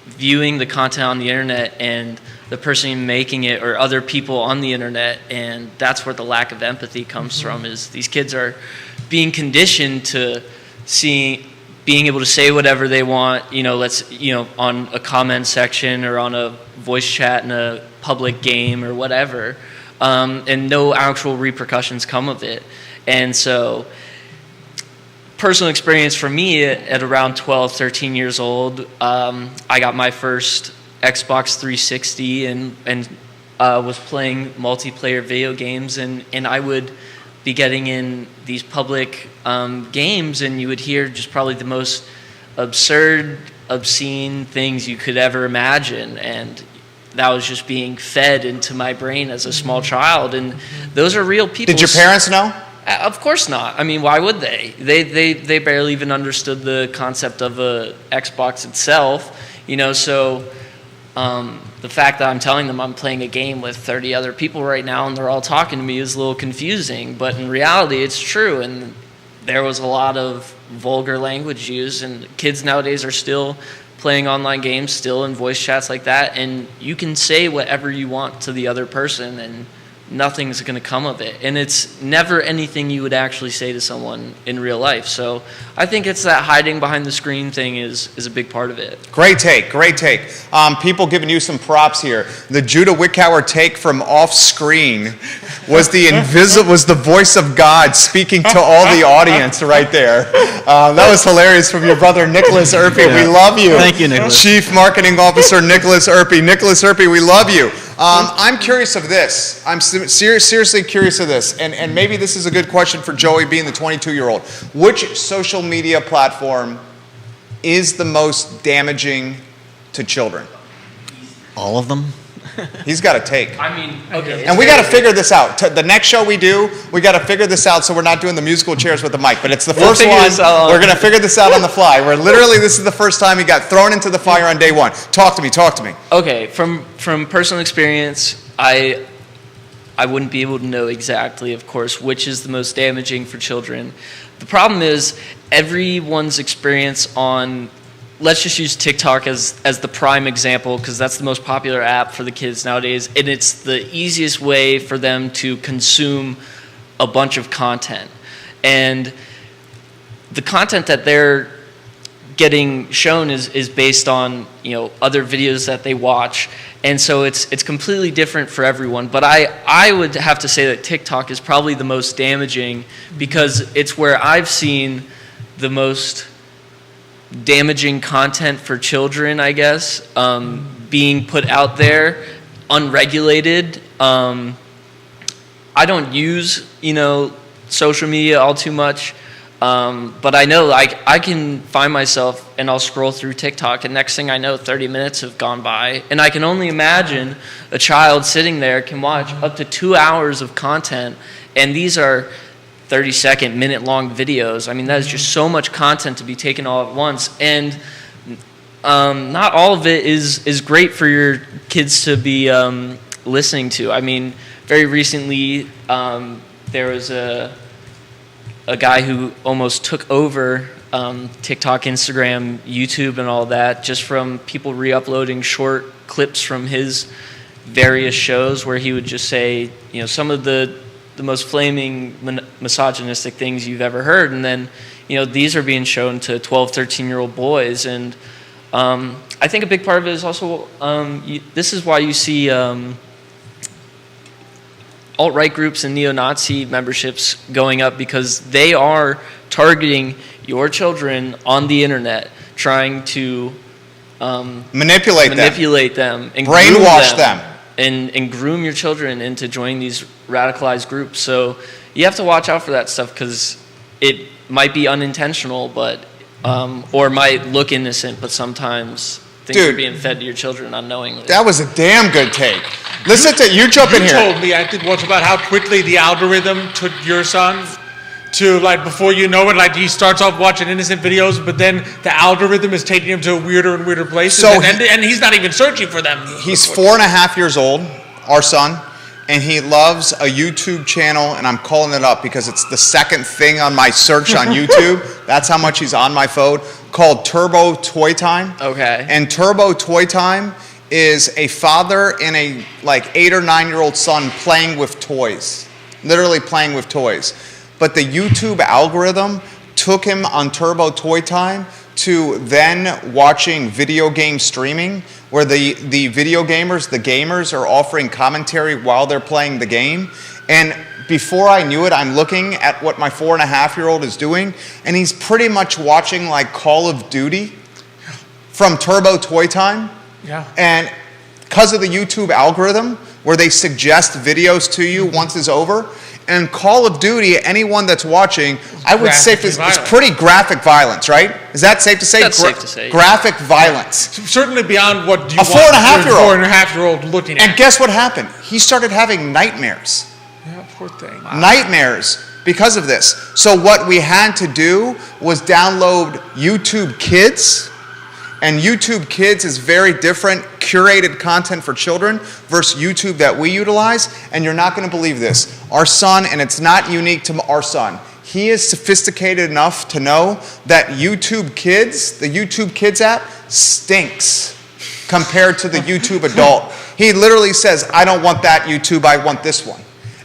viewing the content on the internet and the person making it, or other people on the internet, and that's where the lack of empathy comes from. Is these kids are being conditioned to being able to say whatever they want, on a comment section or on a voice chat in a public game or whatever, and no actual repercussions come of it. And so, personal experience for me at around 12, 13 years old, I got my first Xbox 360 and was playing multiplayer video games, and I would be getting in these public games, and you would hear just probably the most absurd, obscene things you could ever imagine, and that was just being fed into my brain as a small child. And those are real people. Did your parents know? Of course not. I mean, why would they? They barely even understood the concept of a Xbox itself, so the fact that I'm telling them I'm playing a game with 30 other people right now and they're all talking to me is a little confusing, but in reality it's true. And there was a lot of vulgar language used, and kids nowadays are still playing online games, still in voice chats like that, and you can say whatever you want to the other person and nothing's going to come of it. And it's never anything you would actually say to someone in real life. So I think it's that hiding behind the screen thing is a big part of it. Great take, great take. People giving you some props here. The Judah Wickower take from off screen was the voice of God speaking to all the audience right there. That was hilarious from your brother Nicholas Erpy. Yeah. We love you. Thank you, Nicholas. Chief Marketing Officer Nicholas Erpy. Nicholas Erpy, we love you. I'm curious of this. I'm seriously curious of this, and maybe this is a good question for Joey, being the 22-year-old. Which social media platform is the most damaging to children? All of them? He's got a take. I mean, okay. And we got to figure this out. The next show we do, we got to figure this out so we're not doing the musical chairs with the mic. But it's the first one. We're going to figure this out on the fly. This is the first time he got thrown into the fire on day one. Talk to me. Okay, from personal experience, I wouldn't be able to know exactly, of course, which is the most damaging for children. The problem is everyone's experience on, let's just use TikTok as the prime example, because that's the most popular app for the kids nowadays, and it's the easiest way for them to consume a bunch of content. And the content that they're getting shown is based on other videos that they watch, and so it's completely different for everyone. But I would have to say that TikTok is probably the most damaging, because it's where I've seen the most damaging content for children, I guess, being put out there unregulated. I don't use social media all too much. But I know I can find myself and I'll scroll through TikTok, and next thing I know 30 minutes have gone by, and I can only imagine a child sitting there can watch up to 2 hours of content, and these are 30-second, minute-long videos. I mean, that is just so much content to be taken all at once, and not all of it is great for your kids to be listening to. I mean, very recently there was a guy who almost took over TikTok, Instagram, YouTube, and all that, just from people re-uploading short clips from his various shows where he would just say, some of the most flaming misogynistic things you've ever heard, and then, these are being shown to 12, 13-year-old boys, and I think a big part of it is also this is why you see alt-right groups and neo-Nazi memberships going up, because they are targeting your children on the internet, trying to Manipulate them and Brainwash groom them. and groom your children into joining these radicalized groups. So you have to watch out for that stuff, because it might be unintentional, but or might look innocent, but sometimes things are being fed to your children unknowingly. That was a damn good take. Listen to you jump in You here. told me, I think, once about how quickly the algorithm took your son to, like, before you know it, like, he starts off watching innocent videos, but then the algorithm is taking him to weirder and weirder places, So and he's not even searching for them. He's 4.5 years old, our son, and he loves a YouTube channel, and I'm calling it up because it's the second thing on my search on YouTube. That's how much he's on my phone, called Turbo Toy Time. Okay. And Turbo Toy Time is a father and a 8 or 9 year old son playing with toys, literally playing with toys. But the YouTube algorithm took him on Turbo Toy Time to then watching video game streaming, where the video gamers, the gamers, are offering commentary while they're playing the game. And before I knew it, I'm looking at what my 4.5-year-old is doing, and he's pretty much watching like Call of Duty from Turbo Toy Time. Yeah. And because of the YouTube algorithm, where they suggest videos to you once it's over, and Call of Duty, anyone that's watching, I would say it's pretty graphic violence, right? Is that safe to say? That's safe to say. Graphic violence. Certainly beyond what you A want 4.5-year-old. your 4.5-year-old looking at. And guess what happened? He started having nightmares. Yeah, poor thing. Nightmares because of this. So what we had to do was download YouTube Kids. And YouTube Kids is very different, curated content for children versus YouTube that we utilize. And you're not going to believe this. Our son, and it's not unique to our son, he is sophisticated enough to know that YouTube Kids, the YouTube Kids app, stinks compared to the YouTube Adult. He literally says, I don't want that YouTube, I want this one.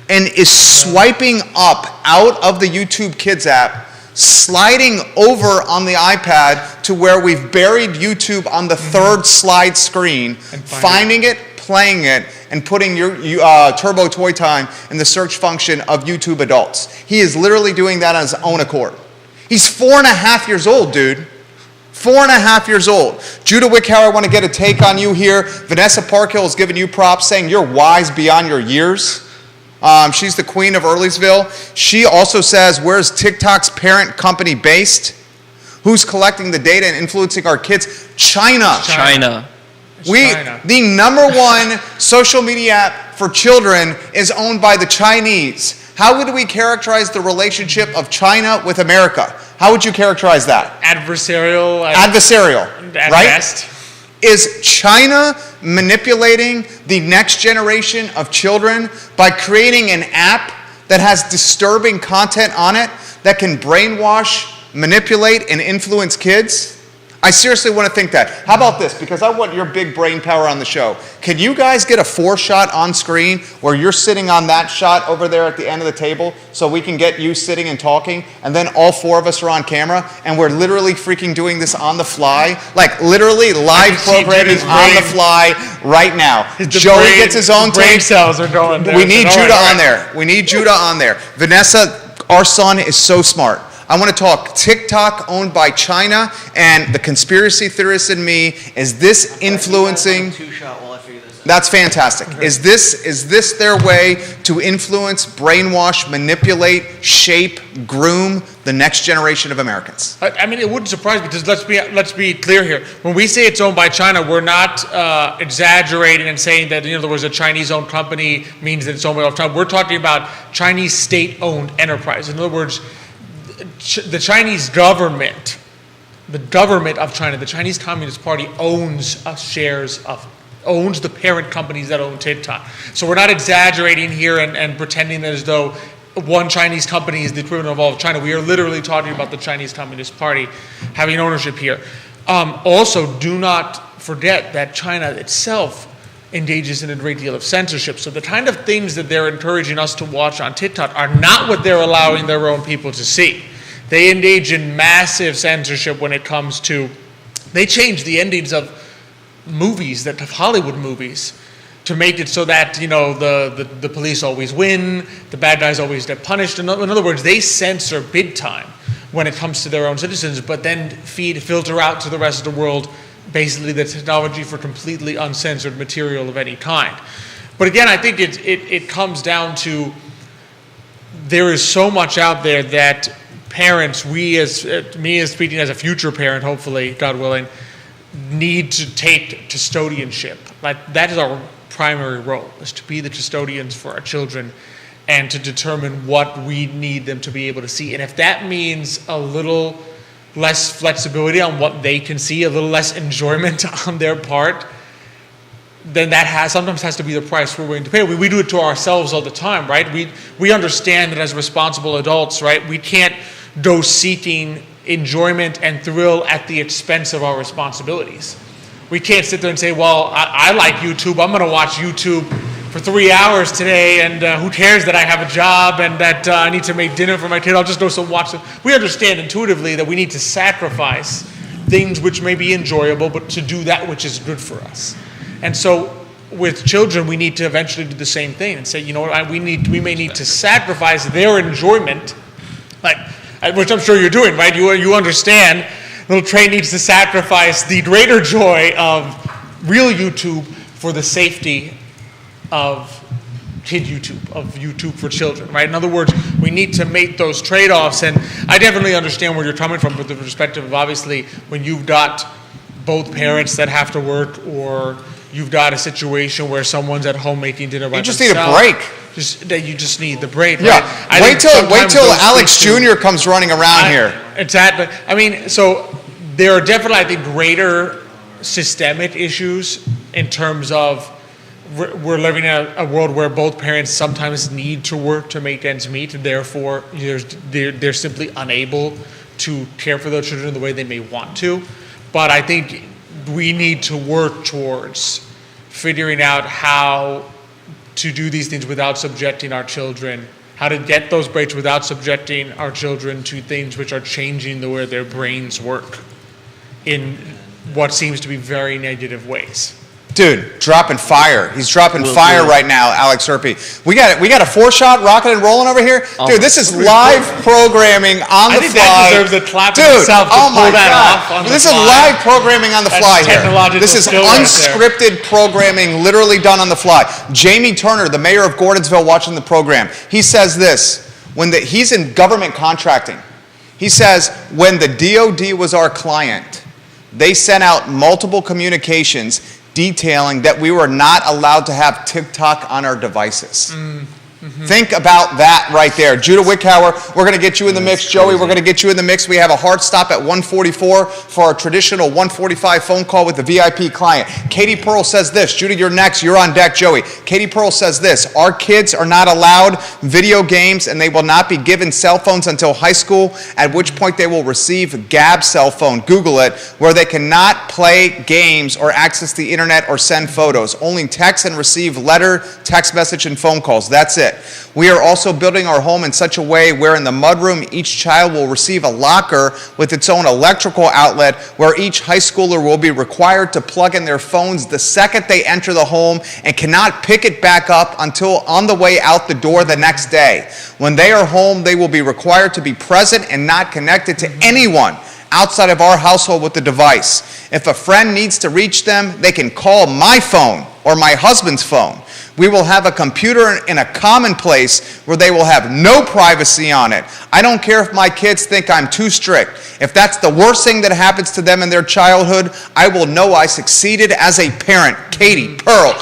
And is swiping up out of the YouTube Kids app, sliding over on the iPad to where we've buried YouTube on the third slide screen, finding it, playing it, and putting your Turbo Toy Time in the search function of YouTube Adults. He is literally doing that on his own accord. He's 4.5 years old, dude. 4.5 years old. Judah Wickhauer, I want to get a take on you here. Vanessa Parkhill has given you props, saying you're wise beyond your years. She's the queen of Earlysville. She also says, where's TikTok's parent company based? Who's collecting the data and influencing our kids? China. China. The number one social media app for children is owned by the Chinese. How would we characterize the relationship of China with America? How would you characterize that? Adversarial. Adversarial, At right? best. Is China manipulating the next generation of children by creating an app that has disturbing content on it that can brainwash, manipulate, and influence kids? I seriously want to think that. How about this? Because I want your big brain power on the show. Can you guys get a 4-shot on screen where you're sitting on that shot over there at the end of the table so we can get you sitting and talking, and then all 4 of us are on camera and we're literally freaking doing this on the fly? Like literally live programming on the fly right now. Joey gets his own brain take. cells are going there. We need All Judah right. on there. We need Judah on there. Vanessa, our son is so smart. I want to talk TikTok owned by China, and the conspiracy theorist in me, is this influencing? That's fantastic. Is this their way to influence, brainwash, manipulate, shape, groom the next generation of Americans? I mean, it wouldn't surprise me, because let's be clear here. When we say it's owned by China, we're not exaggerating and saying that, there was a Chinese-owned company means that it's owned by China. We're talking about Chinese state-owned enterprise. In other words, the Chinese government, the government of China, the Chinese Communist Party owns owns the parent companies that own TikTok. So we're not exaggerating here and pretending that as though one Chinese company is the equivalent of all of China. We are literally talking about the Chinese Communist Party having ownership here. Also, do not forget that China itself engages in a great deal of censorship. So the kind of things that they're encouraging us to watch on TikTok are not what they're allowing their own people to see. They engage in massive censorship when it comes to They changed the endings of movies, of Hollywood movies, to make it so that, the police always win, the bad guys always get punished. In other words, they censor big time when it comes to their own citizens, but then filter out to the rest of the world basically the technology for completely uncensored material of any kind. But again, I think it comes down to, there is so much out there that parents, me as speaking as a future parent, hopefully, God willing, need to take custodianship. Like, that is our primary role, is to be the custodians for our children and to determine what we need them to be able to see. And if that means a little less flexibility on what they can see, a little less enjoyment on their part, then that sometimes has to be the price we're willing to pay. We do it to ourselves all the time, right? We understand that as responsible adults, right, we can't go seeking enjoyment and thrill at the expense of our responsibilities. We can't sit there and say, well, I like YouTube, I'm going to watch YouTube for 3 hours today, and who cares that I have a job and that I need to make dinner for my kid, I'll just go watch it. We understand intuitively that we need to sacrifice things which may be enjoyable, but to do that which is good for us. And so with children, we need to eventually do the same thing and say, you know what, we may need to sacrifice their enjoyment, which I'm sure you're doing, right? You understand, little Trey needs to sacrifice the greater joy of real YouTube for the safety of kid YouTube, of YouTube for children, right? In other words, we need to make those trade-offs, and I definitely understand where you're coming from with the perspective of, obviously, when you've got both parents that have to work, or you've got a situation where someone's at home making dinner by themselves. You just need a break. You just need the break, Yeah. right? Wait till Alex Jr. comes running around here. Exactly. I mean, so there are definitely, I think, greater systemic issues in terms of we're living in a world where both parents sometimes need to work to make ends meet, and therefore they're simply unable to care for their children the way they may want to. But I think we need to work towards figuring out how to do these things without subjecting our children, how to get those breaks without subjecting our children to things which are changing the way their brains work in what seems to be very negative ways. Dude, dropping fire. He's dropping fire right now, Alex Herpy. We got a 4-shot rocking and rolling over here. Dude, this is live programming on the fly. I think that deserves a clap in itself to pull that off on the fly. This is live programming on the fly here. This is unscripted programming, literally done on the fly. Jamie Turner, the mayor of Gordonsville, watching the program. He says this, he's in government contracting. He says, when the DOD was our client, they sent out multiple communications detailing that we were not allowed to have TikTok on our devices. Think about that right there. Judah Wickhauer, we're going to get you in the mix. Joey, we're going to get you in the mix. We have a hard stop at 1:44 for our traditional 1:45 phone call with the VIP client. Katie Pearl says this. Judah, you're next. You're on deck, Joey. Katie Pearl says this. Our kids are not allowed video games, and they will not be given cell phones until high school, at which point they will receive Gab cell phone. Google it, where they cannot play games or access the internet or send photos. Only text and receive letter, text message, and phone calls. That's it. We are also building our home in such a way where in the mudroom each child will receive a locker with its own electrical outlet, where each high schooler will be required to plug in their phones the second they enter the home and cannot pick it back up until on the way out the door the next day. When they are home, they will be required to be present and not connected to anyone outside of our household with the device. If a friend needs to reach them, they can call my phone or my husband's phone. We will have a computer in a common place where they will have no privacy on it. I don't care if my kids think I'm too strict. If that's the worst thing that happens to them in their childhood, I will know I succeeded as a parent. Katie Pearl,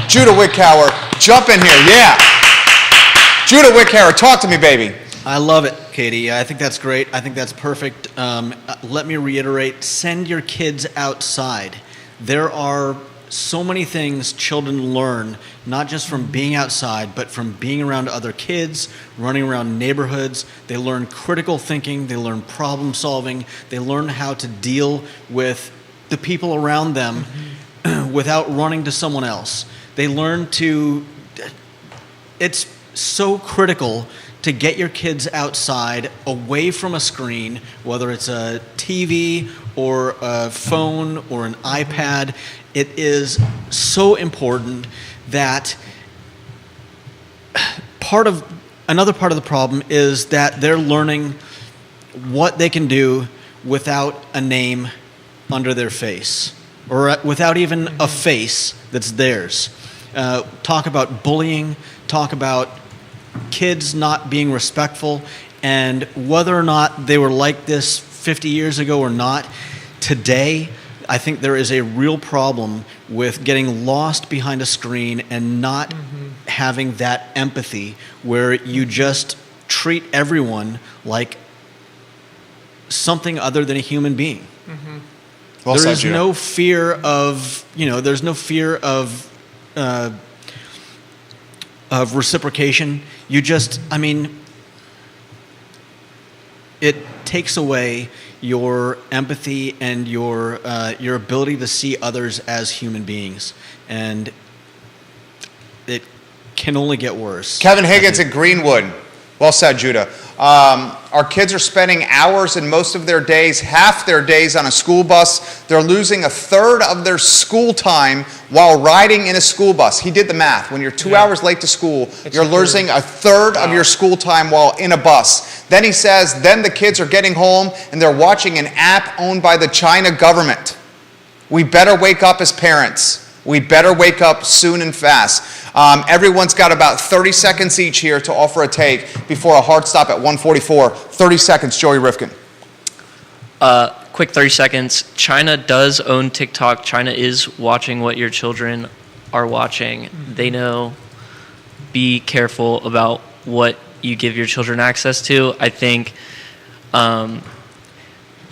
Judah Wickhauer, jump in here, yeah. Judah Wickhauer, talk to me, baby. I love it, Katie. I think that's great. I think that's perfect. Let me reiterate, send your kids outside. There are so many things children learn, not just from being outside, but from being around other kids, running around neighborhoods. They learn critical thinking, they learn problem solving, they learn how to deal with the people around them without running to someone else. They learn to, it's so critical to get your kids outside, away from a screen, whether it's a TV or a phone or an iPad. It is so important that another part of the problem is that they're learning what they can do without a name under their face, or without even a face that's theirs. Talk about bullying, talk about kids not being respectful, and whether or not they were like this 50 years ago or not, today, I think there is a real problem with getting lost behind a screen and not having that empathy where you just treat everyone like something other than a human being. Well There said, is Judah. no fear of, there's no fear of reciprocation. You just, it takes away your empathy and your ability to see others as human beings, and it can only get worse. Kevin Higgins at Greenwood. Well said, Judah. Our kids are spending hours and most of their days, half their days on a school bus. They're losing a third of their school time while riding in a school bus. He did the math. When you're 2 hours late to school, you're losing a third of your school time while in a bus. Then he says, then the kids are getting home and they're watching an app owned by the China government. We better wake up as parents. We better wake up soon and fast. Everyone's got about 30 seconds each here to offer a take before a hard stop at 1:44. 30 seconds, Joey Rifkin. Quick 30 seconds. China does own TikTok. China is watching what your children are watching. They know. Be careful about what you give your children access to. I think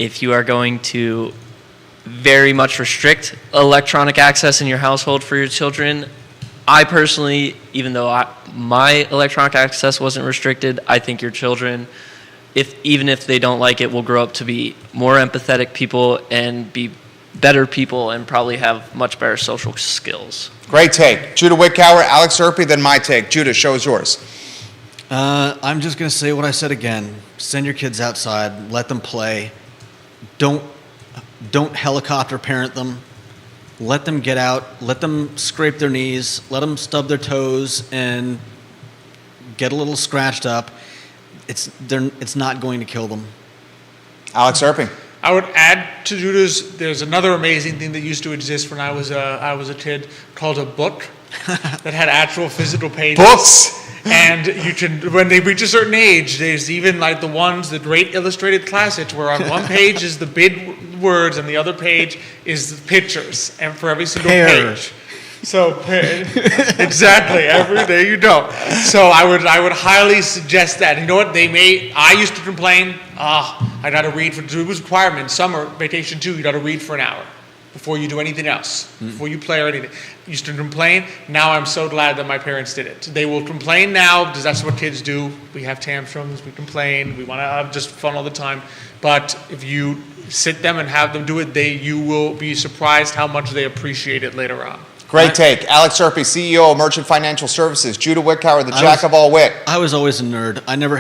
if you are going to very much restrict electronic access in your household for your children, I personally, even though my electronic access wasn't restricted, I think your children, even if they don't like it, will grow up to be more empathetic people and be better people and probably have much better social skills. Great take. Judah Wickower, Alex Erpy, then my take. Judah, show is yours. I'm just going to say what I said again. Send your kids outside. Let them play. Don't helicopter parent them. Let them get out. Let them scrape their knees. Let them stub their toes and get a little scratched up. It's not going to kill them. Alex Erpy. I would add to Judah's, there's another amazing thing that used to exist when I was a kid called a book that had actual physical pages. Books. And you can, when they reach a certain age, there's even like the great illustrated classics where on one page is the big words and the other page is the pictures, and for every single page. So exactly, there you go. So I would highly suggest that. You know what? I used to complain. I got to read it was a requirement. Summer vacation too. You got to read for an hour before you do anything else, before you play or anything. I used to complain. Now I'm so glad that my parents did it. They will complain now because that's what kids do. We have tantrums. We complain. We want to have just fun all the time. But if you sit them and have them do it, you will be surprised how much they appreciate it later on. Great take. Alex Erpy, CEO of Merchant Financial Services. Judah Wickower, the jack of all wit. I was always a nerd. I never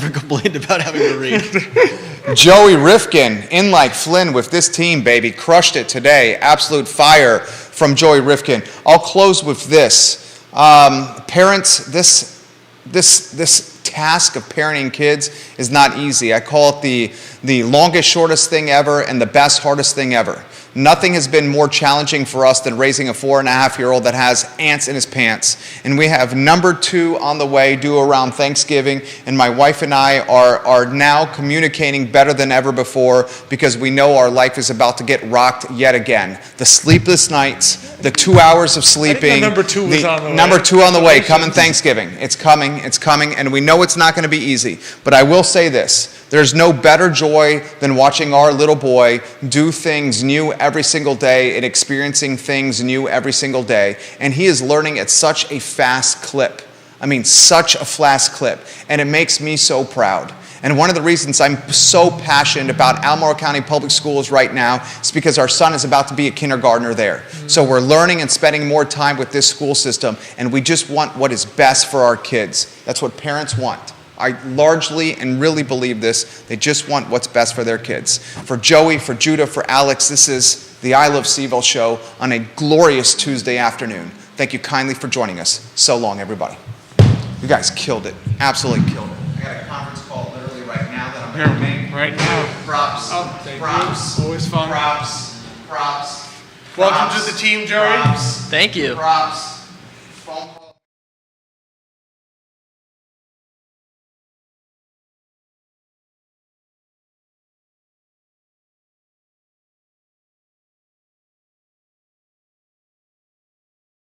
complained about having to read. Joey Rifkin, in like Flynn with this team, baby. Crushed it today. Absolute fire from Joey Rifkin. I'll close with this. Parents, this task of parenting kids is not easy. I call it the longest, shortest thing ever and the best, hardest thing ever. Nothing has been more challenging for us than raising a 4.5-year-old that has ants in his pants. And we have number 2 on the way, due around Thanksgiving. And my wife and I are now communicating better than ever before because we know our life is about to get rocked yet again. The sleepless nights, the 2 hours of sleeping. Number 2 is on the way. Number 2 on the way, coming Thanksgiving. It's coming, and we know it's not going to be easy. But I will say this. There's no better joy than watching our little boy do things new every single day and experiencing things new every single day. And he is learning at such a fast clip. I mean, such a fast clip. And it makes me so proud. And one of the reasons I'm so passionate about Albemarle County Public Schools right now is because our son is about to be a kindergartner there. So we're learning and spending more time with this school system, and we just want what is best for our kids. That's what parents want. I largely and really believe this. They just want what's best for their kids. For Joey, for Judah, for Alex, this is the I Love CVille show on a glorious Tuesday afternoon. Thank you kindly for joining us. So long, everybody. You guys killed it. Absolutely killed it. I got a conference call literally right now that I'm going to make. Right now. Props. Oh, thank you. Props. Always fun. Props. Props. Welcome Props. to the team, Joey. Props. Thank you. Props.